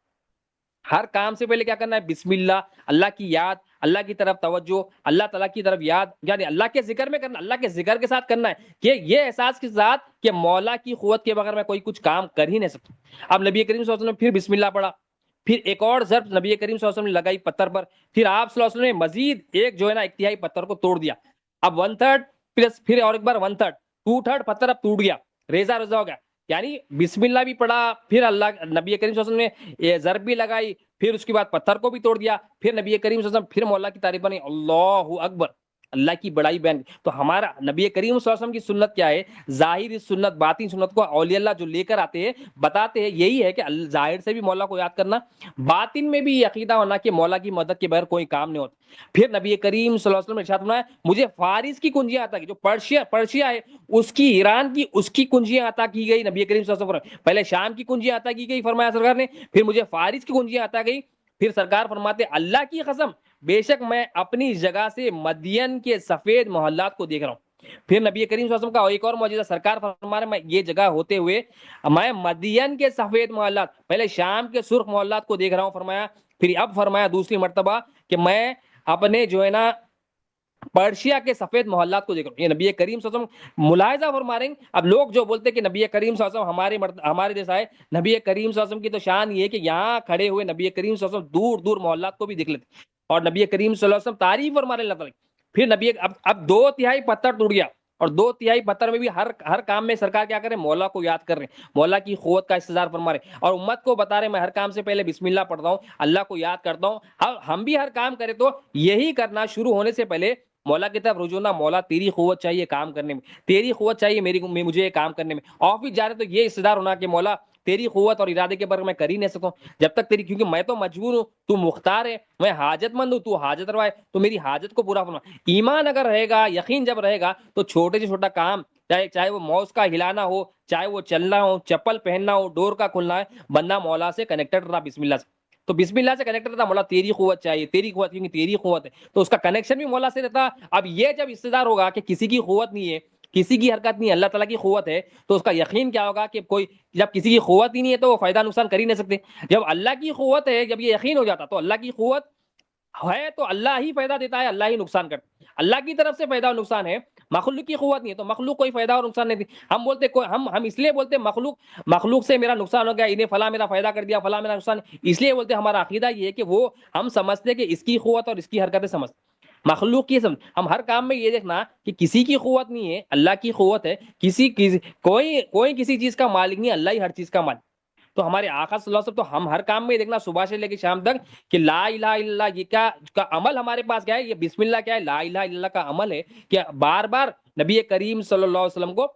ہر کام سے پہلے کیا کرنا ہے، بسم اللہ، اللہ کی یاد، اللہ کی طرف توجہ، اللہ تعالیٰ کی طرف یاد، یعنی اللہ کے ذکر میں کرنا، اللہ کے ذکر کے ساتھ کرنا ہے، کہ یہ احساس کے ساتھ کہ مولا کی قوت کے بغیر میں کوئی کچھ کام کر ہی نہیں سکتا۔ اب نبی کریم صلی اللہ علیہ وسلم نے پھر بسم اللہ پڑھا، پھر ایک اور ضرب نبی کریم صلی اللہ علیہ وسلم نے لگائی پتھر پر، پھر آپ صلی اللہ علیہ وسلم نے مزید ایک جو ہے نا ایک تہائی پتھر کو توڑ دیا، اب 1/3 پلس پھر اور ایک بار 1/3، 2/3 پتھر اب ٹوٹ گیا، ریزہ ریزہ ہو گیا۔ یعنی بسم اللہ بھی پڑھا، پھر اللہ نبی کریم صلی اللہ علیہ وسلم نے یہ ضرب بھی لگائی، پھر اس کے بعد پتھر کو بھی توڑ دیا، پھر نبی کریم صلی اللہ علیہ وسلم پھر مولا کی تعریف بنی، اللہ اکبر، اللہ کی بڑائی بیان۔ تو ہمارا نبی کریم صلی اللہ علیہ وسلم کی سنت کیا ہے، ظاہری سنت باطن سنت کو اولیاء اللہ جو لے کر آتے ہیں بتاتے ہیں، یہی ہے کہ ظاہر سے بھی مولا کو یاد کرنا، باطن میں بھی عقیدہ ہونا کہ مولا کی مدد کے بغیر کوئی کام نہیں ہوتا۔ پھر نبی کریم صلی اللہ علیہ وسلم نے ارشاد فرمایا مجھے فارس کی کنجیاں عطا کی، جو پرشیا ہے اس کی، ایران کی، اس کی کنجیاں عطا کی گئی نبی کریم صلی اللہ علیہ وسلم، پہلے شام کی کنجیاں عطا کی گئی فرمایا سرکار نے، پھر مجھے فارس کی کنجیاں عطا گئی، پھر سرکار فرماتے اللہ کی قسم بے شک میں اپنی جگہ سے مدین کے سفید محلات کو دیکھ رہا ہوں۔ پھر نبی کریم صلی اللہ علیہ وسلم کا ایک اور معجزہ، سرکار فرما رہے میں یہ جگہ ہوتے ہوئے میں مدین کے سفید محلات، پہلے شام کے سرخ محلات کو دیکھ رہا ہوں فرمایا، پھر اب فرمایا دوسری مرتبہ کہ میں اپنے جو ہے نا پرشیا کے سفید محلات کو دیکھ رہا ہوں۔ یہ نبی کریم صلی اللہ علیہ وسلم ملاحظہ فرما رہے ہیں۔ اب لوگ جو بولتے ہیں کہ نبی کریم صلی اللہ علیہ وسلم ہمارے جیسا ہے، نبی کریم صلی اللہ علیہ وسلم کی تو شان یہ ہے کہ یہاں کھڑے ہوئے نبی کریم صلی اللہ علیہ وسلم دور دور محلات کو بھی دیکھ لیتے، اور نبی کریم صلی اللہ علیہ وسلم تعریف فرما رہے ہیں اللہ تعالیٰ کی۔ پھر نبی اب 2/3 پتھر ٹوٹ گیا، اور 2/3 پتھر میں بھی ہر کام میں سرکار کیا کرے، مولا کو یاد کر رہے ہیں، مولا کی قوت کا استظہار فرما رہے ہیں، اور امت کو بتا رہے ہیں میں ہر کام سے پہلے بسم اللہ پڑھتا ہوں، اللہ کو یاد کرتا ہوں۔ ہم بھی ہر کام کرے تو یہی کرنا، شروع ہونے سے پہلے مولا کی طرف رجوع، مولا تیری قوت چاہیے کام کرنے میں، تیری قوت چاہیے مجھے کام کرنے میں۔ آفس جا رہے تو یہ استدار ہونا کہ مولا تیری قوت اور ارادے کے بغیر میں کر ہی نہیں سکوں، جب تک تیری، کیونکہ میں تو مجبور ہوں، تو مختار ہے، میں حاجت مند ہوں، تو حاجت روا ہے، تو میری حاجت کو پورا فرما۔ ایمان اگر رہے گا، یقین جب رہے گا، تو چھوٹے سے چھوٹا کام، چاہے وہ موس کا ہلانا ہو، چاہے وہ چلنا ہو، چپل پہننا ہو، ڈور کا کھلنا ہے، بندہ مولا سے کنیکٹڈ رہا بسم اللہ سے، تو بسم اللہ سے کنیکٹڈ رہتا، مولا تیری قوت چاہیے، تیری قوت، کیونکہ تیری قوت ہے، تو اس کا کنیکشن بھی مولا سے رہتا۔ اب یہ جب استدار ہوگا کہ کسی کی قوت نہیں ہے، کسی کی حرکت نہیں ہے، اللہ تعالیٰ کی قوت ہے، تو اس کا یقین کیا ہوگا کہ جب کسی کی قوت ہی نہیں ہے تو وہ فائدہ نقصان کر ہی نہیں سکتے۔ جب اللہ کی قوت ہے، جب یہ یقین ہو جاتا تو اللہ کی قوت ہے تو اللہ ہی فائدہ دیتا ہے، اللہ ہی نقصان کرتا ہے، اللہ کی طرف سے فائدہ اور نقصان ہے، مخلوق کی قوت نہیں ہے تو مخلوق کوئی فائدہ اور نقصان نہیں دی۔ ہم بولتے ہم اس لیے بولتے مخلوق سے میرا نقصان ہو گیا، انہیں فلاں میرا فائدہ کر دیا، فلاں میرا نقصان، اس لیے بولتے ہمارا عقیدہ یہ ہے کہ وہ ہم سمجھتے کہ اس کی قوت اور اس کی حرکتیں سمجھتے، مخلوق کی سمجھ، ہم ہر کام میں یہ دیکھنا کہ کسی کی قوت نہیں ہے، اللہ کی قوت ہے، کوئی کسی چیز کا مالک نہیں، اللہ ہی ہر چیز کا مالک۔ تو ہمارے آقا صلی اللہ علیہ وسلم تو ہم ہر کام میں دیکھنا صبح سے لے کے شام تک کہ لا الہ الا اللہ، یہ کیا کا عمل ہمارے پاس کیا ہے، یہ بسم اللہ کیا ہے، لا الہ الا اللہ کا عمل ہے کہ بار بار نبی کریم صلی اللہ علیہ وسلم کو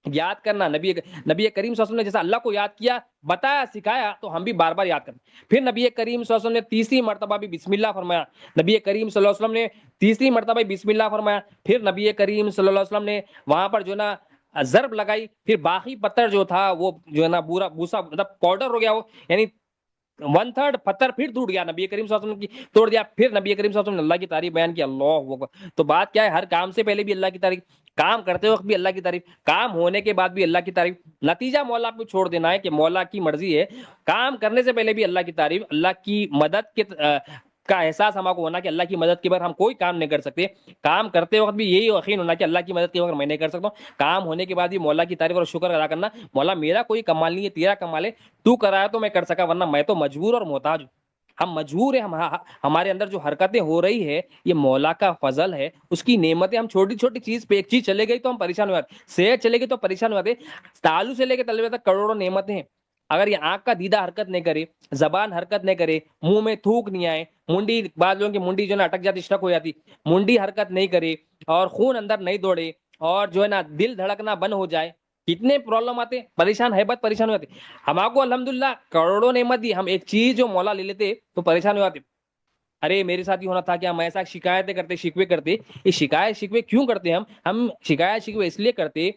یاد کرنا، نبی کریم صلی اللہ علیہ وسلم نے جیسا اللہ کو یاد کیا، بتایا، سکھایا، تو ہم بھی بار بار یاد کریں۔ پھر نبی کریم صلی اللہ علیہ وسلم نے تیسری مرتبہ بھی بسم اللہ فرمایا، نبی کریم صلی اللہ علیہ وسلم نے تیسری مرتبہ بھی بسم اللہ فرمایا، پھر نبی کریم صلی اللہ علیہ وسلم نے وہاں پر جو نا ضرب لگائی، پھر باقی پتھر جو تھا وہ جو ہے نا بوسا مطلب پاؤڈر ہو گیا، وہ یعنی 1/3 پتھر پھر ٹوٹ گیا، نبی کریم صلی اللہ علیہ وسلم کی توڑ دیا، پھر نبی کریم صلی اللہ علیہ وسلم نے اللہ کی تعریف بیان کی، اللہ اکبر۔ تو بات کیا ہے، ہر کام سے پہلے بھی اللہ کی تعریف، کام کرتے وقت بھی اللہ کی تعریف، کام ہونے کے بعد بھی اللہ کی تعریف، نتیجہ مولا پہ چھوڑ دینا ہے کہ مولا کی مرضی ہے، کام کرنے سے پہلے بھی اللہ کی تعریف، اللہ کی مدد کے کا احساس ہم کو ہونا کہ اللہ کی مدد کے بغیر ہم کوئی کام نہیں کر سکتے. کام کرتے وقت بھی یہی یقین ہونا کہ اللہ کی مدد کے بغیر میں نہیں کر سکتا ہوں. کام ہونے کے بعد بھی مولا کی تعریف اور شکر ادا کرنا, مولا میرا کوئی کمال نہیں ہے, تیرا کمال ہے, تو کرایا تو میں کر سکا, ورنہ میں تو مجبور اور محتاج ہوں. ہم مجبور ہیں, ہمارے اندر جو حرکتیں ہو رہی ہے یہ مولا کا فضل ہے, اس کی نعمتیں. ہم چھوٹی چھوٹی چیز پہ ایک چیز چلے گئی تو ہم پریشان ہو جاتے, صحت چلے گئی تو پریشان ہو جاتے. تالو سے لے کے تلوے تک کروڑوں نعمتیں ہیں. اگر یہ آنکھ کا دیدہ حرکت نہیں کرے, زبان حرکت نہیں کرے, منہ میں تھوک نہیں آئے, منڈی, بعض لوگوں کی منڈی جو ہے نا اٹک جاتی, اسٹک ہو جاتی, منڈی حرکت نہیں کرے, اور خون اندر نہیں دوڑے, اور جو ہے نا دل دھڑکنا بند ہو جائے, کتنے پرابلم آتے, پریشان ہے, بات پریشان ہو جاتے. ہم کو الحمدللہ کروڑوں نعمت دی, ہم ایک چیز جو مولا لے لیتے تو پریشان ہو جاتے. ارے میرے ساتھ ہی ہونا تھا, کیا ہم ایسا شکایتیں کرتے, شکوے کرتے. یہ شکایت شکوے کیوں کرتے ہیں ہم شکایت شکوے اس لیے کرتے,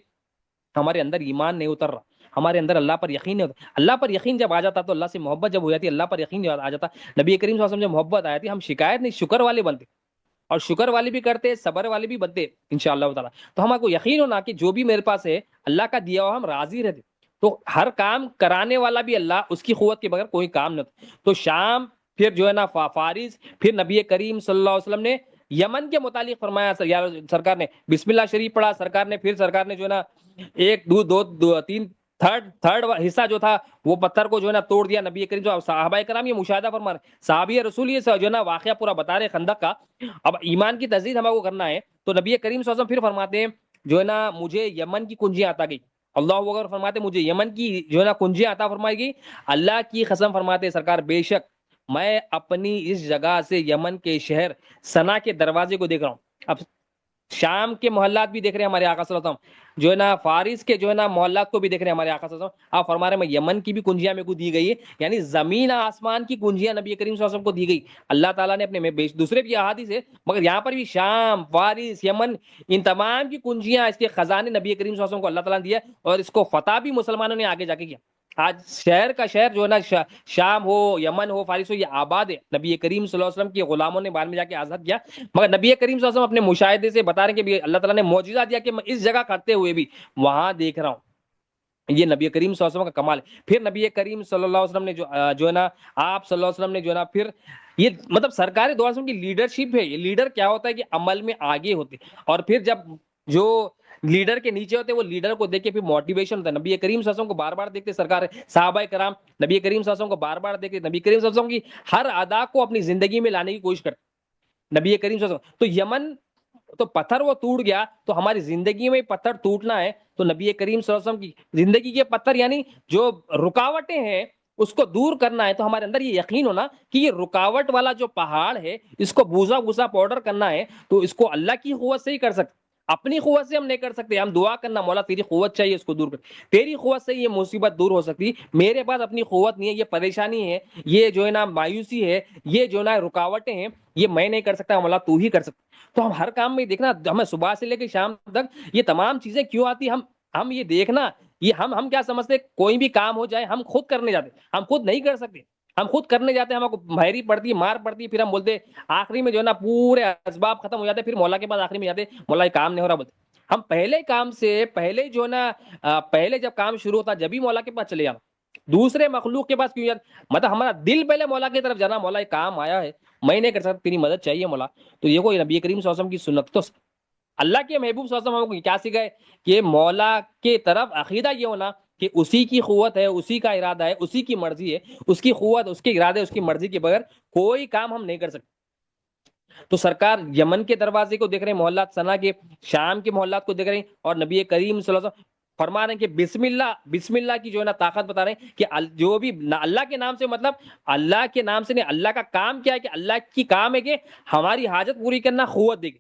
ہمارے اندر ایمان نہیں اتر رہا, ہمارے اندر اللہ پر یقین نہیں ہوتا. اللہ پر یقین جب آ جاتا تو اللہ سے محبت جب ہو جاتی, اللہ پر یقین جب آ جاتا, نبی کریم صلی اللہ علیہ وسلم جب محبت آئی تھی, ہم شکایت نہیں شکر والے بنتے, اور شکر والے بھی کرتے, صبر والے بھی بنتے انشاءاللہ تعالی. تو ہمارے کو یقین ہونا کہ جو بھی میرے پاس ہے اللہ کا دیا ہوا, ہم راضی رہتے. تو ہر کام کرانے والا بھی اللہ, اس کی قوت کے بغیر کوئی کام نہیں ہوتا. تو شام, پھر جو ہے نا فارس, پھر نبی کریم صلی اللہ علیہ وسلم نے یمن کے متعلق فرمایا, سرکار نے بسم اللہ شریف پڑھا, سرکار نے, پھر سرکار نے جو ہے نا ایک دو تین تھرڈ حصہ جو تھا وہ پتھر کو جو ہے نا توڑ دیا. نبی کریم صحابہ کرام یہ مشاہدہ فرما رہے, صحابی رسول یہ جو ہے نا واقعہ پورا بتا رہے خندق کا. اب ایمان کی تجدید ہم کو کرنا ہے تو نبی کریم صلی اللہ علیہ وسلم پھر فرماتے ہیں جو ہے نا مجھے یمن کی کنجیاں عطا گئی. اللہ اکبر فرماتے مجھے یمن کی جو ہے نا کنجیاں عطا فرمائی گئی. اللہ کی قسم فرماتے سرکار, بے شک میں اپنی اس جگہ سے یمن کے شہر سنا کے دروازے کو دیکھ رہا ہوں. اب شام کے محلات بھی دیکھ رہے ہیں ہمارے آقا صلی اللہ علیہ وسلم, جو ہے نا فارس کے جو ہے نا محلات کو بھی دیکھ رہے ہیں ہمارے آقا صلی اللہ علیہ وسلم. آپ فرما رہے ہیں میں یمن کی بھی کنجیاں میرے کو دی گئی ہے, یعنی زمین آسمان کی کنجیاں نبی کریم صلی اللہ علیہ وسلم کو دی گئی. اللہ تعالیٰ نے اپنے دوسرے بھی احادیث ہے, مگر یہاں پر بھی شام, فارس, یمن, ان تمام کی کنجیاں, اس کے خزانے نبی کریم صلی اللہ علیہ وسلم کو اللہ تعالیٰ نے دیا, اور اس کو فتح بھی مسلمانوں نے آگے جا کے کیا. آج شہر کا شہر جو ہے نا شام ہو, یمن ہو, فارس ہو, یہ آباد ہے. نبی کریم صلی اللہ علیہ وسلم کے غلاموں نے بعد میں جا کے آزاد کیا, مگر نبی کریم صلی اللہ علیہ وسلم اپنے مشاہدے سے بتا رہے ہیں کہ اللہ تعالیٰ نے معجزہ دیا کہ میں اس جگہ کرتے ہوئے بھی وہاں دیکھ رہا ہوں. یہ نبی کریم صلی اللہ علیہ وسلم کا کمال ہے. پھر نبی کریم صلی اللہ علیہ وسلم نے جو ہے نا, آپ صلی اللہ علیہ وسلم نے جو ہے نا, پھر یہ مطلب سرکار دو عالم کی لیڈرشپ ہے. یہ لیڈر کیا ہوتا ہے کہ عمل میں آگے ہوتے, اور پھر جب جو لیڈر کے نیچے ہوتے ہیں وہ لیڈر کو دیکھ کے پھر موٹیویشن ہوتا ہے. نبی کریم صلی اللہ علیہ وسلم کو بار بار دیکھتے سرکار, صحابہ کرام نبی کریم صلی اللہ علیہ وسلم کو بار بار دیکھتے, نبی کریم صلی اللہ علیہ وسلم کی ہر ادا کو اپنی زندگی میں لانے کی کوشش کرتے نبی کریم صلی اللہ علیہ وسلم. تو یمن تو پتھر وہ ٹوٹ گیا, تو ہماری زندگی میں پتھر ٹوٹنا ہے تو نبی کریم صلی اللہ علیہ وسلم کی زندگی کے پتھر یعنی جو رکاوٹیں ہیں اس کو دور کرنا ہے. تو ہمارے اندر یہ یقین ہونا کہ یہ رکاوٹ والا جو پہاڑ ہے اس کو بوزا بوزا پاؤڈر کرنا ہے, تو اس کو اللہ کی قوت سے ہی کر سکتے, اپنی قوت سے ہم نہیں کر سکتے. ہم دعا کرنا مولا تیری قوت چاہیے اس کو دور کر, تیری قوت سے یہ مصیبت دور ہو سکتی, میرے پاس اپنی قوت نہیں ہے, یہ پریشانی ہے, یہ جو ہے نا مایوسی ہے, یہ جو ہے نا رکاوٹیں ہیں, یہ میں نہیں کر سکتا, مولا تو ہی کر سکتا. تو ہم ہر کام میں دیکھنا, ہمیں صبح سے لے کے شام تک یہ تمام چیزیں کیوں آتی, ہم یہ دیکھنا, یہ ہم کیا سمجھتے, کوئی بھی کام ہو جائے ہم خود کرنے جاتے, ہم خود نہیں کر سکتے. ہم خود کرنے جاتے ہیں, ہم کو بھاری پڑتی ہے, مار پڑتی ہے, پھر ہم بولتے آخری میں جو ہے نا پورے اسباب ختم ہو جاتے, پھر مولا کے پاس آخری میں جاتے, مولا یہ کام نہیں ہو رہا بولتے. ہم پہلے کام سے پہلے جو ہے نا پہلے جب کام شروع ہوتا جبھی مولا کے پاس چلے جانا, دوسرے مخلوق کے پاس کیوں جانا, مطلب ہمارا دل پہلے مولا کی طرف جانا, مولا یہ کام آیا ہے میں نہیں کر سکتا, تیری مدد چاہیے مولا. تو یہ کوئی نبی کریم صلی اللہ علیہ وسلم کی سنت. تو اللہ کے محبوب صلی اللہ علیہ وسلم ہم کو کیا سکھائے کہ مولا کے طرف عقیدہ یہ ہونا کہ اسی کی قوت ہے, اسی کا ارادہ ہے, اسی کی مرضی ہے, اس کی قوت, اس کے ارادے, اس کی مرضی کے بغیر کوئی کام ہم نہیں کر سکتے. تو سرکار یمن کے دروازے کو دیکھ رہے ہیں, محلات سنا کے, شام کے محلات کو دیکھ رہے ہیں, اور نبی کریم صلی اللہ علیہ وسلم فرما رہے ہیں کہ بسم اللہ کی جو ہے نا طاقت بتا رہے ہیں کہ جو بھی اللہ کے نام سے, مطلب اللہ کے نام سے نہیں, اللہ کا کام کیا ہے کہ اللہ کی کام ہے کہ ہماری حاجت پوری کرنا, قوت دے گی.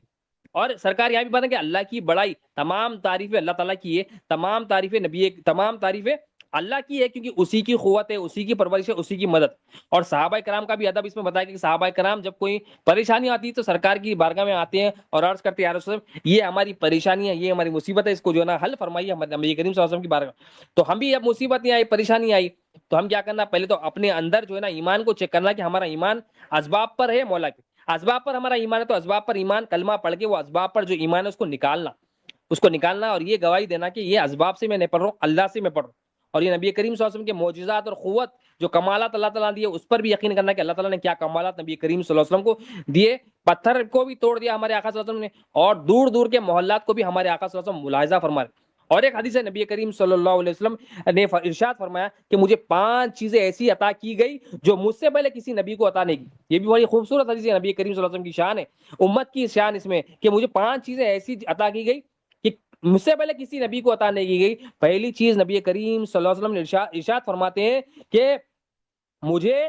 اور سرکار یہاں بھی بتا کہ اللہ کی بڑائی, تمام تعریفیں اللہ تعالیٰ کی ہے, تمام تعریفیں نبی, تمام تعریفیں اللہ کی ہے, کیونکہ اسی کی قوت ہے, اسی کی پرورش ہے, اسی کی مدد. اور صحابہ کرام کا بھی ادب اس میں بتایا کہ صحابہ کرام جب کوئی پریشانی آتی ہے تو سرکار کی بارگاہ میں آتے ہیں اور عرض کرتے ہیں یا رسول اللہ یہ ہماری پریشانی ہے, یہ ہماری مصیبت ہے, اس کو جو ہے نا حل فرمائیے نبی کریم صلی اللہ علیہ وسلم کی بارگاہ. تو ہم بھی اب مصیبت نہیں آئی, پریشانی آئی, تو ہم کیا کرنا, پہلے تو اپنے اندر جو ہے نا ایمان کو چیک کرنا کہ ہمارا ایمان اسباب پر ہے, مولا کے اسباب پر ہمارا ایمان ہے, تو اسباب پر ایمان, کلمہ پڑھ کے وہ اسباب پر جو ایمان ہے اس کو نکالنا, اور یہ گواہی دینا کہ یہ اسباب سے میں نہیں پڑھ رہا ہوں, اللہ سے میں پڑھ رہا ہوں. اور یہ نبی کریم صلی اللہ علیہ وسلم کے معجزات اور قوت جو کمالات اللہ تعالیٰ نے دیے اس پر بھی یقین کرنا کہ اللہ تعالیٰ نے کیا کمالات نبی کریم صلی اللہ علیہ وسلم کو دیے. پتھر کو بھی توڑ دیا ہمارے آقا صلی اللہ علیہ وسلم نے، اور دور دور کے محلات کو بھی ہمارے آقا صلی اللہ علیہ وسلم ملاحظہ فرمائے. اور ایک حدیث ہے نبی کریم صلی اللہ علیہ وسلم نے ارشاد فرمایا کہ مجھے 5 چیزیں ایسی عطا کی گئی جو مجھ سے پہلے کسی نبی کو عطا نہیں کی. یہ بھی بڑی خوبصورت حدیث ہے، نبی کریم صلی اللہ علیہ وسلم کی شان ہے، امت کی شان اس میں کہ مجھے 5 چیزیں ایسی عطا کی گئی کہ مجھ سے پہلے کسی نبی کو عطا نہیں کی گئی. پہلی چیز نبی کریم صلی اللہ علیہ وسلم نے ارشاد فرماتے ہیں کہ مجھے،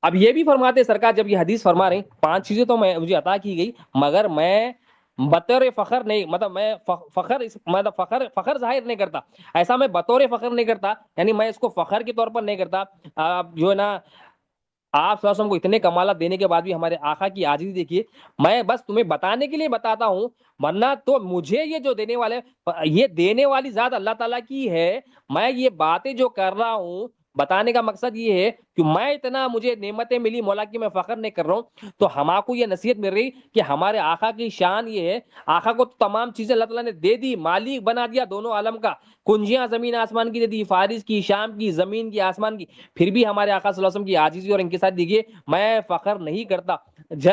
اب یہ بھی فرماتے ہیں سرکار جب یہ حدیث فرما رہے ہیں 5 چیزیں تو مجھے عطا کی گئی مگر میں بطور فخر نہیں، مطلب میں فخر ظاہر نہیں کرتا، ایسا میں بطور فخر نہیں کرتا، یعنی میں اس کو فخر کے طور پر نہیں کرتا. جو ہے نا آپ صلی اللہ علیہ وسلم کو اتنے کمالات دینے کے بعد بھی ہمارے آقا کی عاجزی دیکھیے، میں بس تمہیں بتانے کے لیے بتاتا ہوں، ورنہ تو مجھے یہ جو دینے والے، یہ دینے والی ذات اللہ تعالیٰ کی ہے. میں یہ باتیں جو کر رہا ہوں بتانے کا مقصد یہ ہے کہ میں اتنا مجھے نعمتیں ملی مولا کی، میں فخر نہیں کر رہا ہوں. تو ہم کو یہ نصیحت مل رہی کہ ہمارے آقا کی شان یہ ہے، آقا کو تمام چیزیں اللہ تعالیٰ نے دے دی، مالک بنا دیا دونوں عالم کا، کنجیاں زمین آسمان کی دے دی، فارس کی، شام کی، زمین کی، آسمان کی. پھر بھی ہمارے آقا صلی اللہ علیہ وسلم کی عاجزی اور انکسار دیکھیے، میں فخر نہیں کرتا.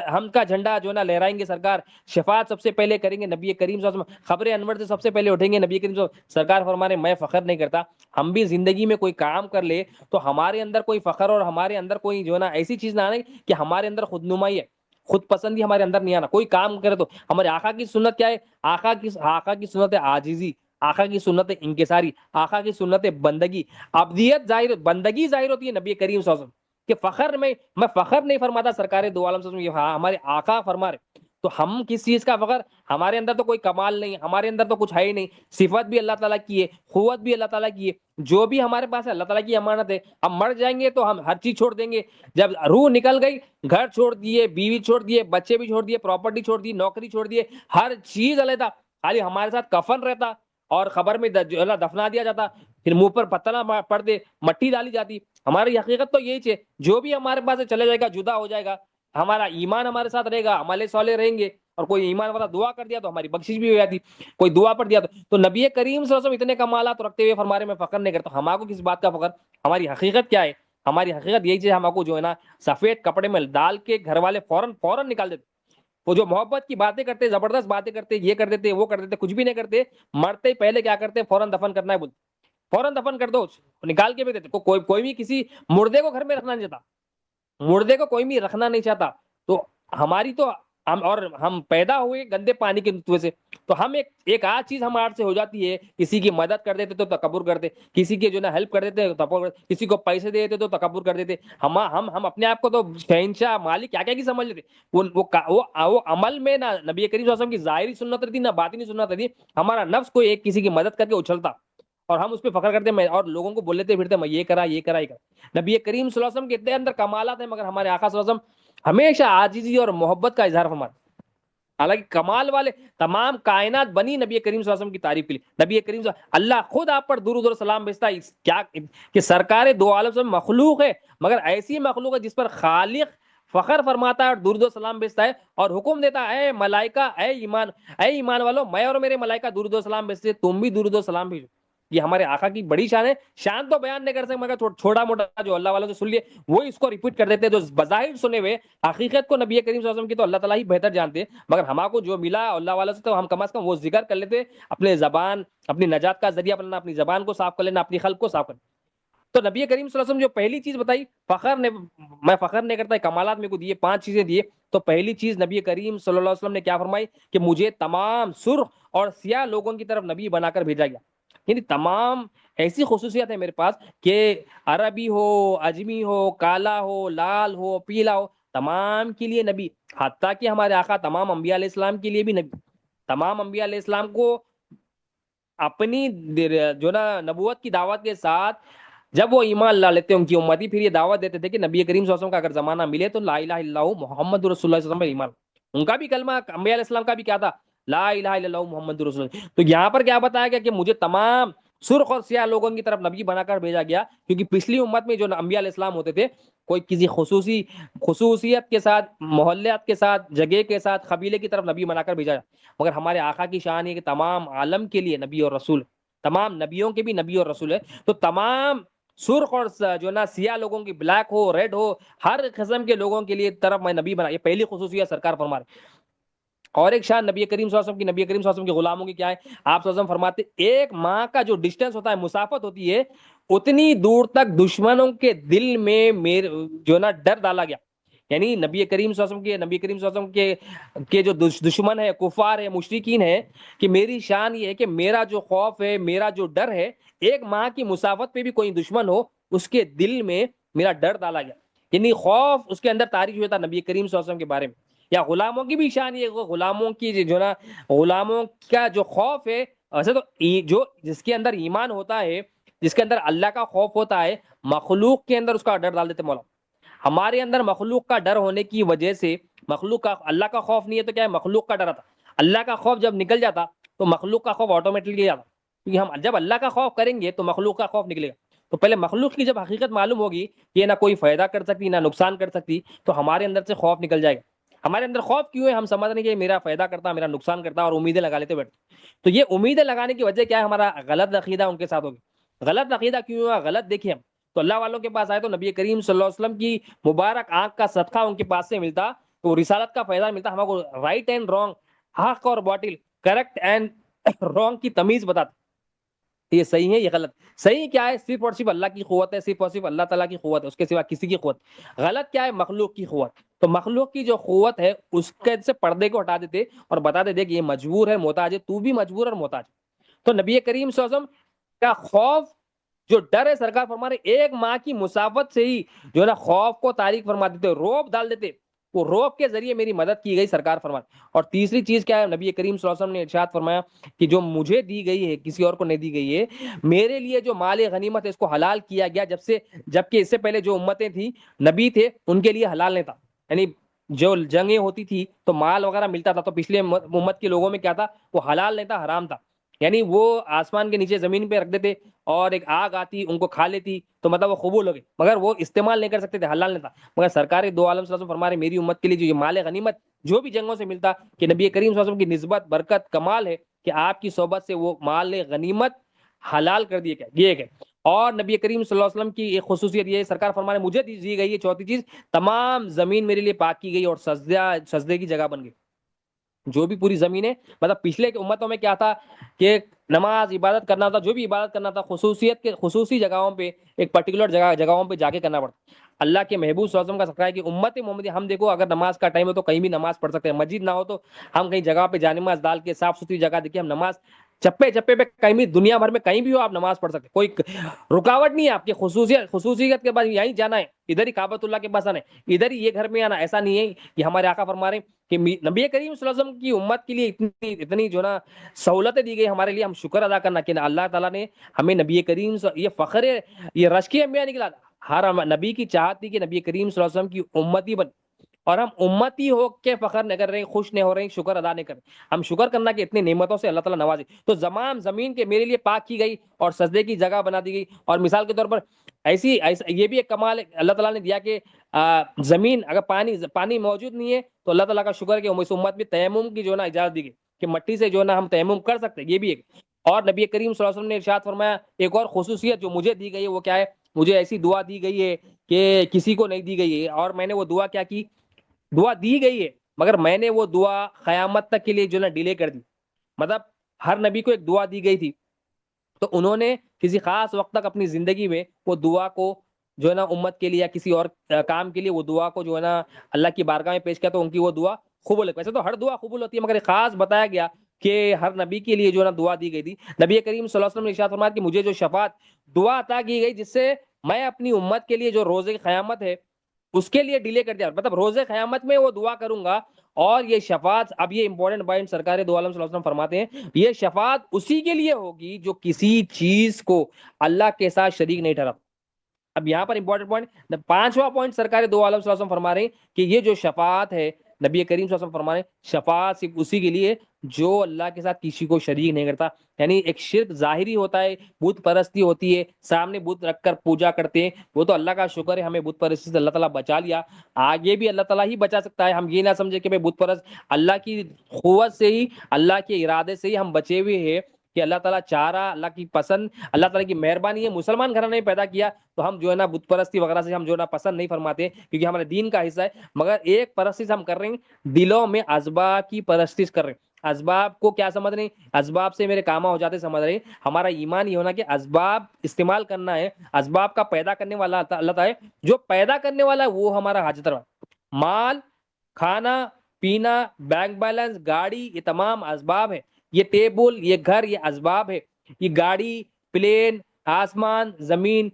ہم کا جھنڈا جو ہے نا لہرائیں گے سرکار، شفاعت سب سے پہلے کریں گے نبی کریم صلی اللہ علیہ وسلم، خبر انور سے سب سے پہلے اٹھیں گے نبی کریم صلی اللہ علیہ وسلم. سرکار فرما رہے میں فخر نہیں کرتا. ہم بھی زندگی میں کوئی کام کر لے تو ہمارے اندر کوئی فخر اور ہمارے اندر کوئی جو ہے نا ایسی چیز نہ آنے کہ ہمارے اندر خود نمائی ہے، خود پسندی ہمارے اندر نہیں آنا. کوئی کام کرے تو ہمارے آقا کی سنت کیا ہے؟ آقا کی سنت ہے عاجزی، آقا کی سنت ہے انکساری، آقا کی سنت ہے بندگی. ابدیت ظاہر، بندگی ظاہر ہوتی ہے نبی کریم صلی اللہ علیہ وسلم کہ فخر میں فخر نہیں فرماتا سرکار دو عالم صلی اللہ علیہ وسلم، ہمارے آقا فرما رہے. تو ہم کس چیز کا فخر؟ ہمارے اندر تو کوئی کمال نہیں، ہمارے اندر تو کچھ ہے ہی نہیں. صفت بھی اللہ تعالیٰ کی ہے، قوت بھی اللہ تعالیٰ کی ہے، جو بھی ہمارے پاس ہے اللہ تعالیٰ کی امانت ہے. ہم مر جائیں گے تو ہم ہر چیز چھوڑ دیں گے. جب روح نکل گئی، گھر چھوڑ دیے، بیوی چھوڑ دیے، بچے بھی چھوڑ دیے، پراپرٹی چھوڑ دی، نوکری چھوڑ دیے، ہر چیز علیحدہ، خالی ہمارے ساتھ کفن رہتا اور خبر میں دفنا دیا جاتا، پھر منہ پر پتلا پڑ دے، مٹی ڈالی جاتی. ہماری حقیقت تو یہی ہے، جو بھی ہمارے پاس چلے جائے گا، جدا ہو جائے گا. ہمارا ایمان ہمارے ساتھ رہے گا، عمل صالح رہیں گے. اور کوئی ایمان والا دعا کر دیا تو ہماری بخشش بھی ہو جاتی، کوئی دعا پڑھ دیا تو نبی کریم صلی اللہ علیہ وسلم اتنے کمالات رکھتے ہوئے فرما رہے میں فخر نہیں کرتا. ہم کو کس بات کا فخر؟ ہماری حقیقت کیا ہے؟ ہماری حقیقت یہی چیز ہم کو جو ہے نا سفید کپڑے میں ڈال کے گھر والے فوراً نکال دیتے. وہ جو محبت کی باتیں کرتے، زبردست باتیں کرتے، یہ کر دیتے، وہ کر دیتے، کچھ بھی نہیں کرتے، مرتے ہی پہلے کیا کرتے؟ فوراً دفن کرنا ہے بولتے، فوراً دفن کر دو، نکال کے بھی دیتے. کوئی بھی کسی مردے کو گھر میں رکھنا نہیں چاہتا، مردے کو کوئی بھی رکھنا نہیں چاہتا. تو ہماری تو ہم پیدا ہوئے گندے پانی کے نطفے سے، تو ہم ایک آج چیز ہمارے سے ہو جاتی ہے، کسی کی مدد کر دیتے تو تکبر کرتے، کسی کی جو نا ہیلپ کر دیتے تو تکبر، کسی کو پیسے دے دیتے تو تکبر کر دیتے. ہم اپنے آپ کو تو شہنشاہ مالک کیا کی سمجھ لیتے. وہ عمل میں نہ نبی کریم صلی اللہ علیہ وسلم کی ظاہری سنت رہتی نہ باطنی سنت رہتی. ہمارا نفس کو ایک کسی کی مدد کر کے اچھلتا اور ہم اس پہ فخر کرتے اور لوگوں کو بول لیتے پھرتے میں یہ کرا یہ کرا یہ کرا. نبی کریم صلی اللہ علیہ وسلم کے اتنے اندر کمالات ہیں مگر ہمارے آقا صلی اللہ علیہ وسلم ہمیشہ عاجزی اور محبت کا اظہار فرماتے. حالانکہ کمال والے تمام کائنات بنی نبی کریم صلی اللہ علیہ وسلم کی تعریف کے لیے. نبی کریم صلی اللہ اللہ خود آپ پر درود اور سلام بھیجتا ہے کیا کہ سرکار دو عالم سے مخلوق ہے مگر ایسی مخلوق ہے جس پر خالق فخر فرماتا ہے اور درود و سلام بھیجتا ہے اور حکم دیتا ہے اے ملائکہ، اے ایمان والو، میں اور میرے ملائکہ درود و سلام بھیجتے، تم بھی درود و سلام بھیجو. یہ ہمارے آقا کی بڑی شان ہے. شان تو بیان نہیں کر سکتے مگر چھوٹا موٹا جو اللہ والا سے سن لیے وہ اس کو ریپیٹ کر دیتے، جو بظاہر سنے ہوئے حقیقت کو نبی کریم صلی اللہ علیہ وسلم کی تو اللہ تعالیٰ ہی بہتر جانتے ہیں. مگر ہمارے کو جو ملا اللہ والا سے تو ہم کم از کم وہ ذکر کر لیتے، اپنے زبان، اپنی نجات کا ذریعہ بننا، اپنی زبان کو صاف کر لینا، اپنی خلق کو صاف کرنا. تو نبی کریم صلی اللہ علیہ وسلم جو پہلی چیز بتائی میں فخر نہیں کرتا، کمالات میرے کو دیے، 5 چیزیں دیے. تو پہلی چیز نبی کریم صلی اللہ علیہ وسلم نے کیا فرمائی کہ مجھے تمام سرخ اور سیاہ لوگوں کی طرف نبی بنا کر بھیجا گیا. یعنی تمام ایسی خصوصیت ہے میرے پاس کہ عربی ہو، اجمی ہو، کالا ہو، لال ہو، پیلا ہو، تمام کے لیے نبی. حتیٰ کہ ہمارے آقا تمام انبیاء علیہ السلام کے لیے بھی نبی. تمام انبیاء علیہ السلام کو اپنی جو نا نبوت کی دعوت کے ساتھ جب وہ ایمان لا لیتے ان کی امتی، پھر یہ دعوت دیتے تھے کہ نبی کریم صلی اللہ علیہ وسلم کا اگر زمانہ ملے تو لا الہ الا اللہ محمد رسول اللہ صلی اللہ علیہ وسلم پر ایمان. ان کا بھی کلمہ انبیاء علیہ السلام کا بھی کیا تھا؟ لا الہ الا اللہ محمد رسول اللہ. تو یہاں پر کیا بتایا گیا کہ مجھے تمام سرخ اور سیاہ لوگوں کی طرف نبی بنا کر بھیجا گیا، کیونکہ پچھلی امت میں جو انبیاء علیہ السلام ہوتے تھے کوئی کسی خصوصیت کے ساتھ، محلیات کے ساتھ، جگہ کے ساتھ، قبیلے کی طرف نبی بنا کر بھیجا. مگر ہمارے آقا کی شان ہے کہ تمام عالم کے لیے نبی اور رسول. تمام نبیوں کے بھی نبی اور رسول ہے، تو تمام سرخ اور جو نا سیاہ لوگوں کی، بلیک ہو ریڈ ہو، ہر قسم کے لوگوں کے لیے طرف میں نبی بنا. یہ پہلی خصوصیت سرکار فرما رہے. اور ایک شان نبی کریم صلی اللہ علیہ وسلم کی، نبی کریم صلی اللہ علیہ وسلم کے غلاموں کی کیا ہے؟ آپ صلی اللہ علیہ وسلم فرماتے ایک ماہ کا جو ڈسٹینس ہوتا ہے، مسافت ہوتی ہے، اتنی دور تک دشمنوں کے دل میں میرے جو نا ڈر ڈالا گیا. یعنی نبی کریم صلی اللہ علیہ وسلم کے، نبی کریم صلی اللہ علیہ وسلم کے جو دشمن ہے، کفار ہے، مشرکین ہے، کہ میری شان یہ ہے کہ میرا جو خوف ہے، میرا جو ڈر ہے، ایک ماہ کی مسافت پہ بھی کوئی دشمن ہو، اس کے دل میں میرا ڈر ڈالا گیا. یعنی خوف اس کے اندر تاریخ ہوتا نبی کریم صلی اللہ علیہ وسلم کے بارے میں. یا غلاموں کی بھی شان یہ، غلاموں کی جو نا، غلاموں کا جو خوف ہے، ایسے تو جو جس کے اندر ایمان ہوتا ہے، جس کے اندر اللہ کا خوف ہوتا ہے، مخلوق کے اندر اس کا ڈر ڈال دیتے مولا. ہمارے اندر مخلوق کا ڈر ہونے کی وجہ سے، مخلوق کا، اللہ کا خوف نہیں ہے تو کیا ہے؟ مخلوق کا ڈر آتا. اللہ کا خوف جب نکل جاتا تو مخلوق کا خوف آٹومیٹکلی آتا. کیونکہ ہم جب اللہ کا خوف کریں گے تو مخلوق کا خوف نکلے گا. تو پہلے مخلوق کی جب حقیقت معلوم ہوگی کہ نہ کوئی فائدہ کر سکتی نہ نقصان کر سکتی، تو ہمارے اندر سے خوف نکل جائے گا. ہمارے اندر خوف کیوں ہے؟ ہم سمجھ رہے ہیں کہ میرا فائدہ کرتا، میرا نقصان کرتا، اور امیدیں لگا لیتے بیٹھتے. تو یہ امیدیں لگانے کی وجہ کیا ہے؟ ہمارا غلط عقیدہ ان کے ساتھ ہوگی. غلط عقیدہ کیوں ہوا؟ غلط دیکھیے ہم تو اللہ والوں کے پاس آئے تو نبی کریم صلی اللہ علیہ وسلم کی مبارک آنکھ کا صدقہ ان کے پاس سے ملتا تو رسالت کا فائدہ ملتا. ہمارے کو رائٹ اینڈ رانگ، حق اور باطل، کریکٹ اینڈ رانگ کی تمیز بتاتا. یہ صحیح ہے، یہ غلط. صحیح کیا ہے؟ صرف اور صرف اللہ کی قوت ہے، صرف اور صرف اللہ تعالیٰ کی قوت ہے، اس کے سوا کسی کی قوت. غلط کیا ہے؟ مخلوق کی قوت. تو مخلوق کی جو قوت ہے اس کے سے پردے کو ہٹا دیتے اور بتا دیتے کہ یہ مجبور ہے، محتاج ہے، تو بھی مجبور اور محتاج. تو نبی کریم صلی اللہ علیہ وسلم کا خوف، جو ڈر ہے، سرکار فرما رہے ایک ماہ کی مسافت سے ہی جو ہے نا خوف کو تاریخ فرما دیتے، روب ڈال دیتے. وہ روب کے ذریعے میری مدد کی گئی، سرکار فرماتے. اور تیسری چیز کیا ہے؟ نبی کریم صلی اللہ علیہ وسلم نے ارشاد فرمایا کہ جو مجھے دی گئی ہے کسی اور کو نہیں دی گئی ہے. میرے لیے جو مال غنیمت ہے اس کو حلال کیا گیا، جبکہ اس سے پہلے جو امتیں تھیں، نبی تھے، ان کے لیے حلال نہیں تھا. یعنی جو جنگیں ہوتی تھی تو مال وغیرہ ملتا تھا، تو پچھلے امت کے لوگوں میں کیا تھا؟ وہ حلال نہیں تھا، حرام تھا. یعنی وہ آسمان کے نیچے زمین پہ رکھ دیتے اور ایک آگ آتی ان کو کھا لیتی تو مطلب وہ قبول ہو گئے، مگر وہ استعمال نہیں کر سکتے تھے، حلال نہیں تھا. مگر سرکار دو عالم صلی اللہ علیہ وسلم فرما رہے میری امت کے لیے جو یہ مال غنیمت جو بھی جنگوں سے ملتا، کہ نبی کریم صلی اللہ علیہ وسلم کی نسبت، برکت، کمال ہے کہ آپ کی صحبت سے وہ مال غنیمت حلال کر دیے گئے. اور نبی کریم صلی اللہ علیہ وسلم کی ایک خصوصیت یہ ہے، سرکار فرما رہے مجھے دی گئی ہے چوتھی چیز، تمام زمین میرے لیے پاک کی گئی اور سجدے کی جگہ بن گئی. جو بھی پوری زمین ہے، مطلب پچھلے کے امتوں میں کیا تھا کہ نماز عبادت کرنا تھا، جو بھی عبادت کرنا تھا خصوصیت کے خصوصی جگہوں پہ، ایک پرٹیکولر جگہوں پہ جا کے کرنا پڑتا. اللہ کے محبوب صلی اللہ علیہ وسلم کا صدقہ ہے کہ امت محمدی ہم دیکھو اگر نماز کا ٹائم ہو تو کہیں بھی نماز پڑھ سکتے ہیں. مسجد نہ ہو تو ہم کہیں جگہ پہ جانماز ڈال کے صاف ستھری جگہ دیکھیں ہم نماز چپے چپے پہ کہیں بھی دنیا بھر میں کہیں بھی ہو آپ نماز پڑھ سکتے، کوئی رکاوٹ نہیں ہے. آپ کی خصوصیت کے بعد یہیں جانا ہے، ادھر ہی کعبۃ اللہ کے پاس آنا ہے، ادھر ہی یہ گھر میں آنا، ایسا نہیں ہے. کہ ہمارے آقا فرما رہے ہیں کہ نبی کریم صلی اللہ علیہ وسلم کی امت کے لیے اتنی جو نا سہولتیں دی گئی ہمارے لیے، ہم شکر ادا کرنا کہ اللہ تعالیٰ نے ہمیں نبی کریم یہ فخر ہے، یہ رشک انبیاء نکلا. ہر نبی کی چاہت تھی کہ نبی کریم صلی اللہ علیہ وسلم کی امتی بن، اور ہم امتی ہو کے فخر نہیں کر رہے، خوش نہیں ہو رہے، شکر ادا نہیں کر رہے. ہم شکر کرنا کہ اتنی نعمتوں سے اللہ تعالیٰ نوازے. تو تمام زمین کے میرے لیے پاک کی گئی اور سجدے کی جگہ بنا دی گئی. اور مثال کے طور پر یہ بھی ایک کمال اللہ تعالیٰ نے دیا کہ زمین اگر پانی موجود نہیں ہے تو اللہ تعالیٰ کا شکر ہے کہ اس امت میں تیمم کی جو نا اجازت دی گئی کہ مٹی سے جو نا ہم تیمم کر سکتے، یہ بھی ایک. اور نبی کریم صلی اللہ علیہ وسلم نے ارشاد فرمایا ایک اور خصوصیت جو مجھے دی گئی ہے وہ کیا ہے؟ مجھے ایسی دعا دی گئی ہے کہ کسی کو نہیں دی گئی ہے. اور میں نے وہ دعا کیا کی؟ دعا دی گئی ہے مگر میں نے وہ دعا قیامت تک کے لیے جو نا ڈیلے کر دی. مطلب ہر نبی کو ایک دعا دی گئی تھی تو انہوں نے کسی خاص وقت تک اپنی زندگی میں وہ دعا کو جو ہے نا امت کے لیے یا کسی اور کام کے لیے وہ دعا کو جو ہے نا اللہ کی بارگاہ میں پیش کیا تو ان کی وہ دعا قبول ہے. ویسے تو ہر دعا قبول ہوتی ہے مگر خاص بتایا گیا کہ ہر نبی کے لیے جو ہے نا دعا دی گئی تھی. نبی کریم صلی اللہ علیہ وسلم نے ارشاد فرمایا کہ مجھے جو شفاعت دعا عطا کی گئی جس سے میں اپنی امت کے لیے جو روز قیامت ہے اس کے لیے ڈیلے کر دیا، مطلب روز قیامت میں وہ دعا کروں گا. اور یہ شفاعت، اب یہ امپورٹنٹ پوائنٹ سرکار دو عالم صلی اللہ علیہ وسلم فرماتے ہیں، یہ شفاعت اسی کے لیے ہوگی جو کسی چیز کو اللہ کے ساتھ شریک نہیں ٹھہرا. اب یہاں پر امپورٹنٹ پوائنٹ، پانچواں پوائنٹ سرکار دو عالم صلی اللہ علیہ وسلم فرما رہے ہیں کہ یہ جو شفاعت ہے نبی کریم صلی اللہ علیہ وسلم فرما رہے ہیں شفاعت صرف اسی کے لیے جو اللہ کے ساتھ کسی کو شریک نہیں کرتا. یعنی ایک شرک ظاہری ہوتا ہے، بت پرستی ہوتی ہے، سامنے بت رکھ کر پوجا کرتے ہیں، وہ تو اللہ کا شکر ہے ہمیں بت پرستی سے اللہ تعالیٰ بچا لیا، آگے بھی اللہ تعالیٰ ہی بچا سکتا ہے. ہم یہ نہ سمجھے کہ بت پرست، اللہ کی قوت سے ہی، اللہ کے ارادے سے ہی ہم بچے ہوئے ہیں کہ اللہ تعالیٰ چاہ رہا، اللہ کی پسند، اللہ تعالیٰ کی مہربانی ہے مسلمان گھرانے میں پیدا کیا تو ہم جو ہے نا بت پرستی وغیرہ سے ہم جو ہے نا پسند نہیں فرماتے کیونکہ ہمارے دین کا حصہ ہے، مگر ایک پرستش ہم کر رہے ہیں، دلوں میں اسباب کی پرستش کر رہے ہیں۔ اسباب کو کیا سمجھ رہے ہیں؟ اسباب سے میرے کام ہو جاتے سمجھ رہے ہیں۔ ہمارا ایمان یہ ہونا کہ اسباب استعمال کرنا ہے، اسباب کا پیدا کرنے والا اللہ تعالیٰ ہے، جو پیدا کرنے والا ہے وہ ہمارا حاجت روا، مال، کھانا پینا، بینک بیلنس، گاڑی، یہ تمام اسباب ہے، یہ ٹیبل، یہ گھر، یہ اسباب ہے، یہ گاڑی، پلین، آسمان، زمین،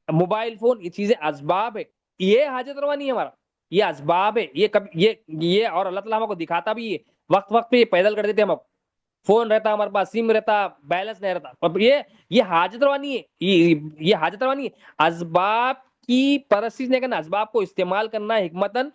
موبائل فون، یہ چیزیں اسباب ہے، یہ حاجت روا نہیں ہے ہمارا، یہ اسباب ہے، یہ کبھی یہ اور اللہ تعالیٰ ہم کو دکھاتا بھی ہے، وقت وقت پہ یہ پیدل کر دیتے ہم کو، فون رہتا ہمارے پاس، سم رہتا، بیلنس نہیں رہتا، اب یہ حاجت روا نہیں ہے، یہ حاجت روا نہیں ہے، اسباب کی پرستش نہیں کرنا، اسباب کو استعمال کرنا حکمتن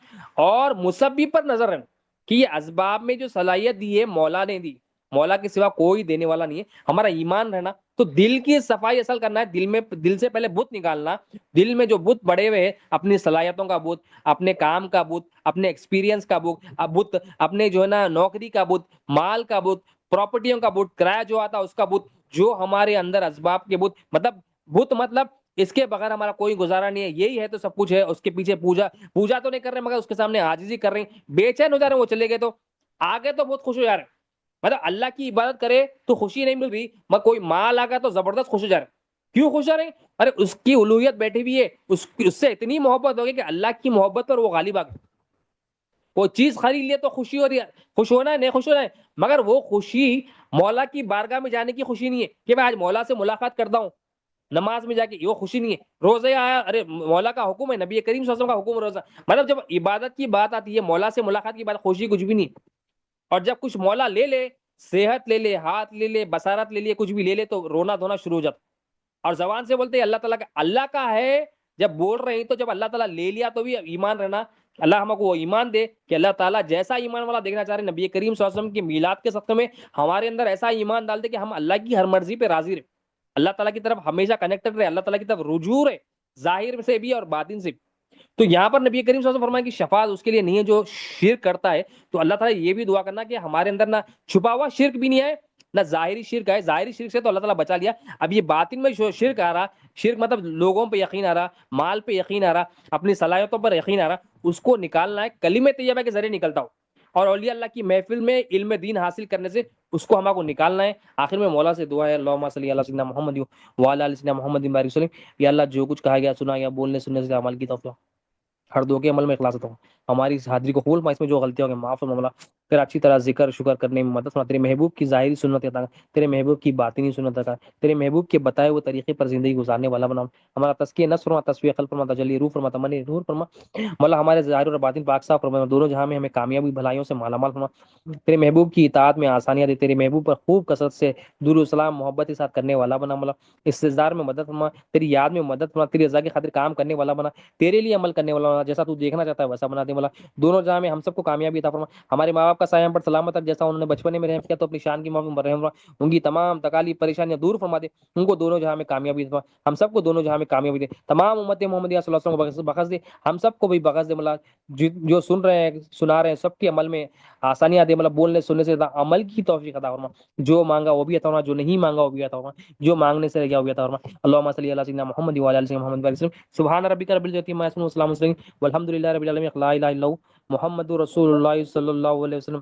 اور مسبب پر نظر رکھنا کہ یہ اسباب میں جو صلاحیت دی ہے مولا نے دی، مولا کے سوا کوئی دینے والا نہیں ہے، ہمارا ایمان رہنا، تو دل کی صفائی اصل کرنا ہے، دل سے پہلے بت نکالنا، دل میں جو بت بڑے ہوئے ہیں، اپنی صلاحیتوں کا بت، اپنے کام کا بت، اپنے ایکسپیرینس کا بت، اپنے جو ہے نا نوکری کا بت، مال کا بت، پراپرٹیوں کا بت، کرایہ جو آتا اس کا بت، جو ہمارے اندر اسباب کے بت، مطلب بت مطلب اس کے بغیر ہمارا کوئی گزارا نہیں ہے، یہی ہے تو سب کچھ ہے، اس کے پیچھے پوجا تو نہیں کر رہے مگر اس کے سامنے عاجزی کر رہے ہیں، بے چین ہو جا رہے ہیں، وہ چلے گئے تو آگے تو بہت خوش ہو جا رہے ہیں، مطلب اللہ کی عبادت کرے تو خوشی نہیں مل رہی، مگر کوئی مال آ گیا تو زبردست خوش ہو جا رہے ہیں، کیوں خوش ہو رہے ہیں؟ ارے اس کی الوہیت بیٹھی ہوئی ہے، اس سے اتنی محبت ہوگی کہ اللہ کی محبت پر وہ غالب آ گئے، کوئی چیز خرید لے تو خوشی ہو رہی ہے، خوش ہونا ہے نہیں خوش ہونا ہے، مگر وہ خوشی مولا کی بارگاہ میں جانے کی خوشی نہیں ہے کہ میں آج مولا سے ملاقات کرتا ہوں، نماز میں جا کے، وہ خوشی نہیں ہے، روزے آیا، ارے مولا کا حکم ہے، نبی کریم صلی اللہ علیہ وسلم کا حکم ہے روزہ، مطلب جب عبادت کی بات آتی ہے، مولا سے ملاقات کی بات، خوشی کچھ بھی نہیں، اور جب کچھ مولا لے لے، صحت لے لے، ہاتھ لے لے، بصارت لے لے، کچھ بھی لے لے تو رونا دھونا شروع ہو جاتا، اور زبان سے بولتے ہیں اللہ کا ہے، جب بول رہے ہیں تو جب اللہ تعالیٰ لے لیا تو بھی ایمان رہنا، اللہ ہم کو وہ ایمان دے کہ اللہ تعالیٰ جیسا ایمان والا دیکھنا چاہ رہے ہیں، نبی کریم صلی اللہ علیہ وسلم کی میلاد کے صدقے میں ہمارے اندر ایسا ایمان ڈال دے کہ ہم اللہ کی ہر مرضی پہ راضی رہے، اللہ تعالیٰ کی طرف ہمیشہ کنیکٹڈ رہے، اللہ تعالیٰ کی طرف رجوع رہے، ظاہر سے بھی اور باطن سے بھی۔ تو یہاں پر نبی کریم صلی اللہ علیہ وسلم فرمایا کہ شفاعت اس کے لیے نہیں ہے جو شرک کرتا ہے، تو اللہ تعالیٰ یہ بھی دعا کرنا کہ ہمارے اندر نہ چھپا ہوا شرک بھی نہیں ہے، نہ ظاہری شرک ہے، ظاہری شرک سے تو اللہ تعالیٰ بچا لیا، اب یہ باطن میں شرک آ رہا، شرک مطلب لوگوں پہ یقین آ رہا، مال پہ یقین آ رہا، اپنی صلاحیتوں پر یقین آ رہا، اس کو نکالنا ہے، کلمہ طیبہ کے ذریعے نکلتا ہو، اور اولیاء اللہ کی محفل میں علم دین حاصل کرنے سے اس کو ہمارے کو نکالنا ہے۔ آخر میں مولا سے دعا ہے، اللہم صلی علی سیدنا محمد وعلی آل سیدنا محمد بارک وسلم، یا اللہ جو کچھ کہا گیا سنا گیا بولنے سننے سے عمل کی توفیق، ہر دو کے عمل میں اخلاص ہوں، ہماری اس حاضری کو قبول فرما، اس میں جو غلطیاں ہو گئی معاف فرما، پھر اچھی طرح ذکر شکر کرنے میں مدد فرما، تیرے محبوب کی ظاہری سنت عطا، تیرے محبوب کی باطنی سنت عطا، تیرے محبوب کے بتائے ہوئے طریقے پر زندگی گزارنے والا بنا، ہمارا تزکیہ نفس فرما، تصفیہ قلب فرما، تجلی روح فرما، تمنی نور فرما، مولا ہمارے ظاہر اور باطن پاک صاف فرما، دونوں جہاں میں ہمیں کامیابی بھلائیوں سے مالا مال فرما، تیرے محبوب کی اطاعت میں آسانیاں دے، تیرے محبوب پر خوب کثرت سے درود و سلام محبت کے ساتھ کرنے والا بنا، مولا استزدار میں مدد فرما، تیری یاد میں مدد فرما، تیری رضا کی خاطر کام کرنے والا بنا، تیرے لیے عمل کرنے والا بنا، جیسا تو دیکھنا چاہتا ہے ویسا بنا دے، مولا دونوں جہاں میں ہم سب کو کامیابی عطا فرما، ہمارے ماں باپ کا سایہ ہم پر سلامت رکھ، جیسا انہوں نے بچپنے میں رحم کیا تو اپنی شان کی معاملے میں رحم فرما، ان کی تمام تکالیف پریشانیاں دور فرما دے، ان کو دونوں جہاں میں کامیابی فرما، ہم سب کو دونوں جہاں میں کامیابی دے، تمام امت محمدیہ صلی اللہ علیہ وسلم کو بخش دے، ہم سب کو بھی بخش دے، مولا جو سن رہے ہیں سنا رہے ہیں سب کے عمل میں آسانیاں دے، مطلب بولنے سننے سے عمل کی توفیق عطا فرما، جو مانگا وہ بھی عطا فرما، جو نہیں مانگا وہ بھی عطا فرما، جو مانگنے سے رہ گیا وہ بھی عطا فرما، اللهم صل علی سیدنا محمد وعلى ال سيدنا محمد وسلم، سبحان ربک رب العزة عما يصفون وسلام على المرسلين والحمد لله رب العالمين، لا اله الا الله محمد رسول الله صلی اللہ علیہ وسلم۔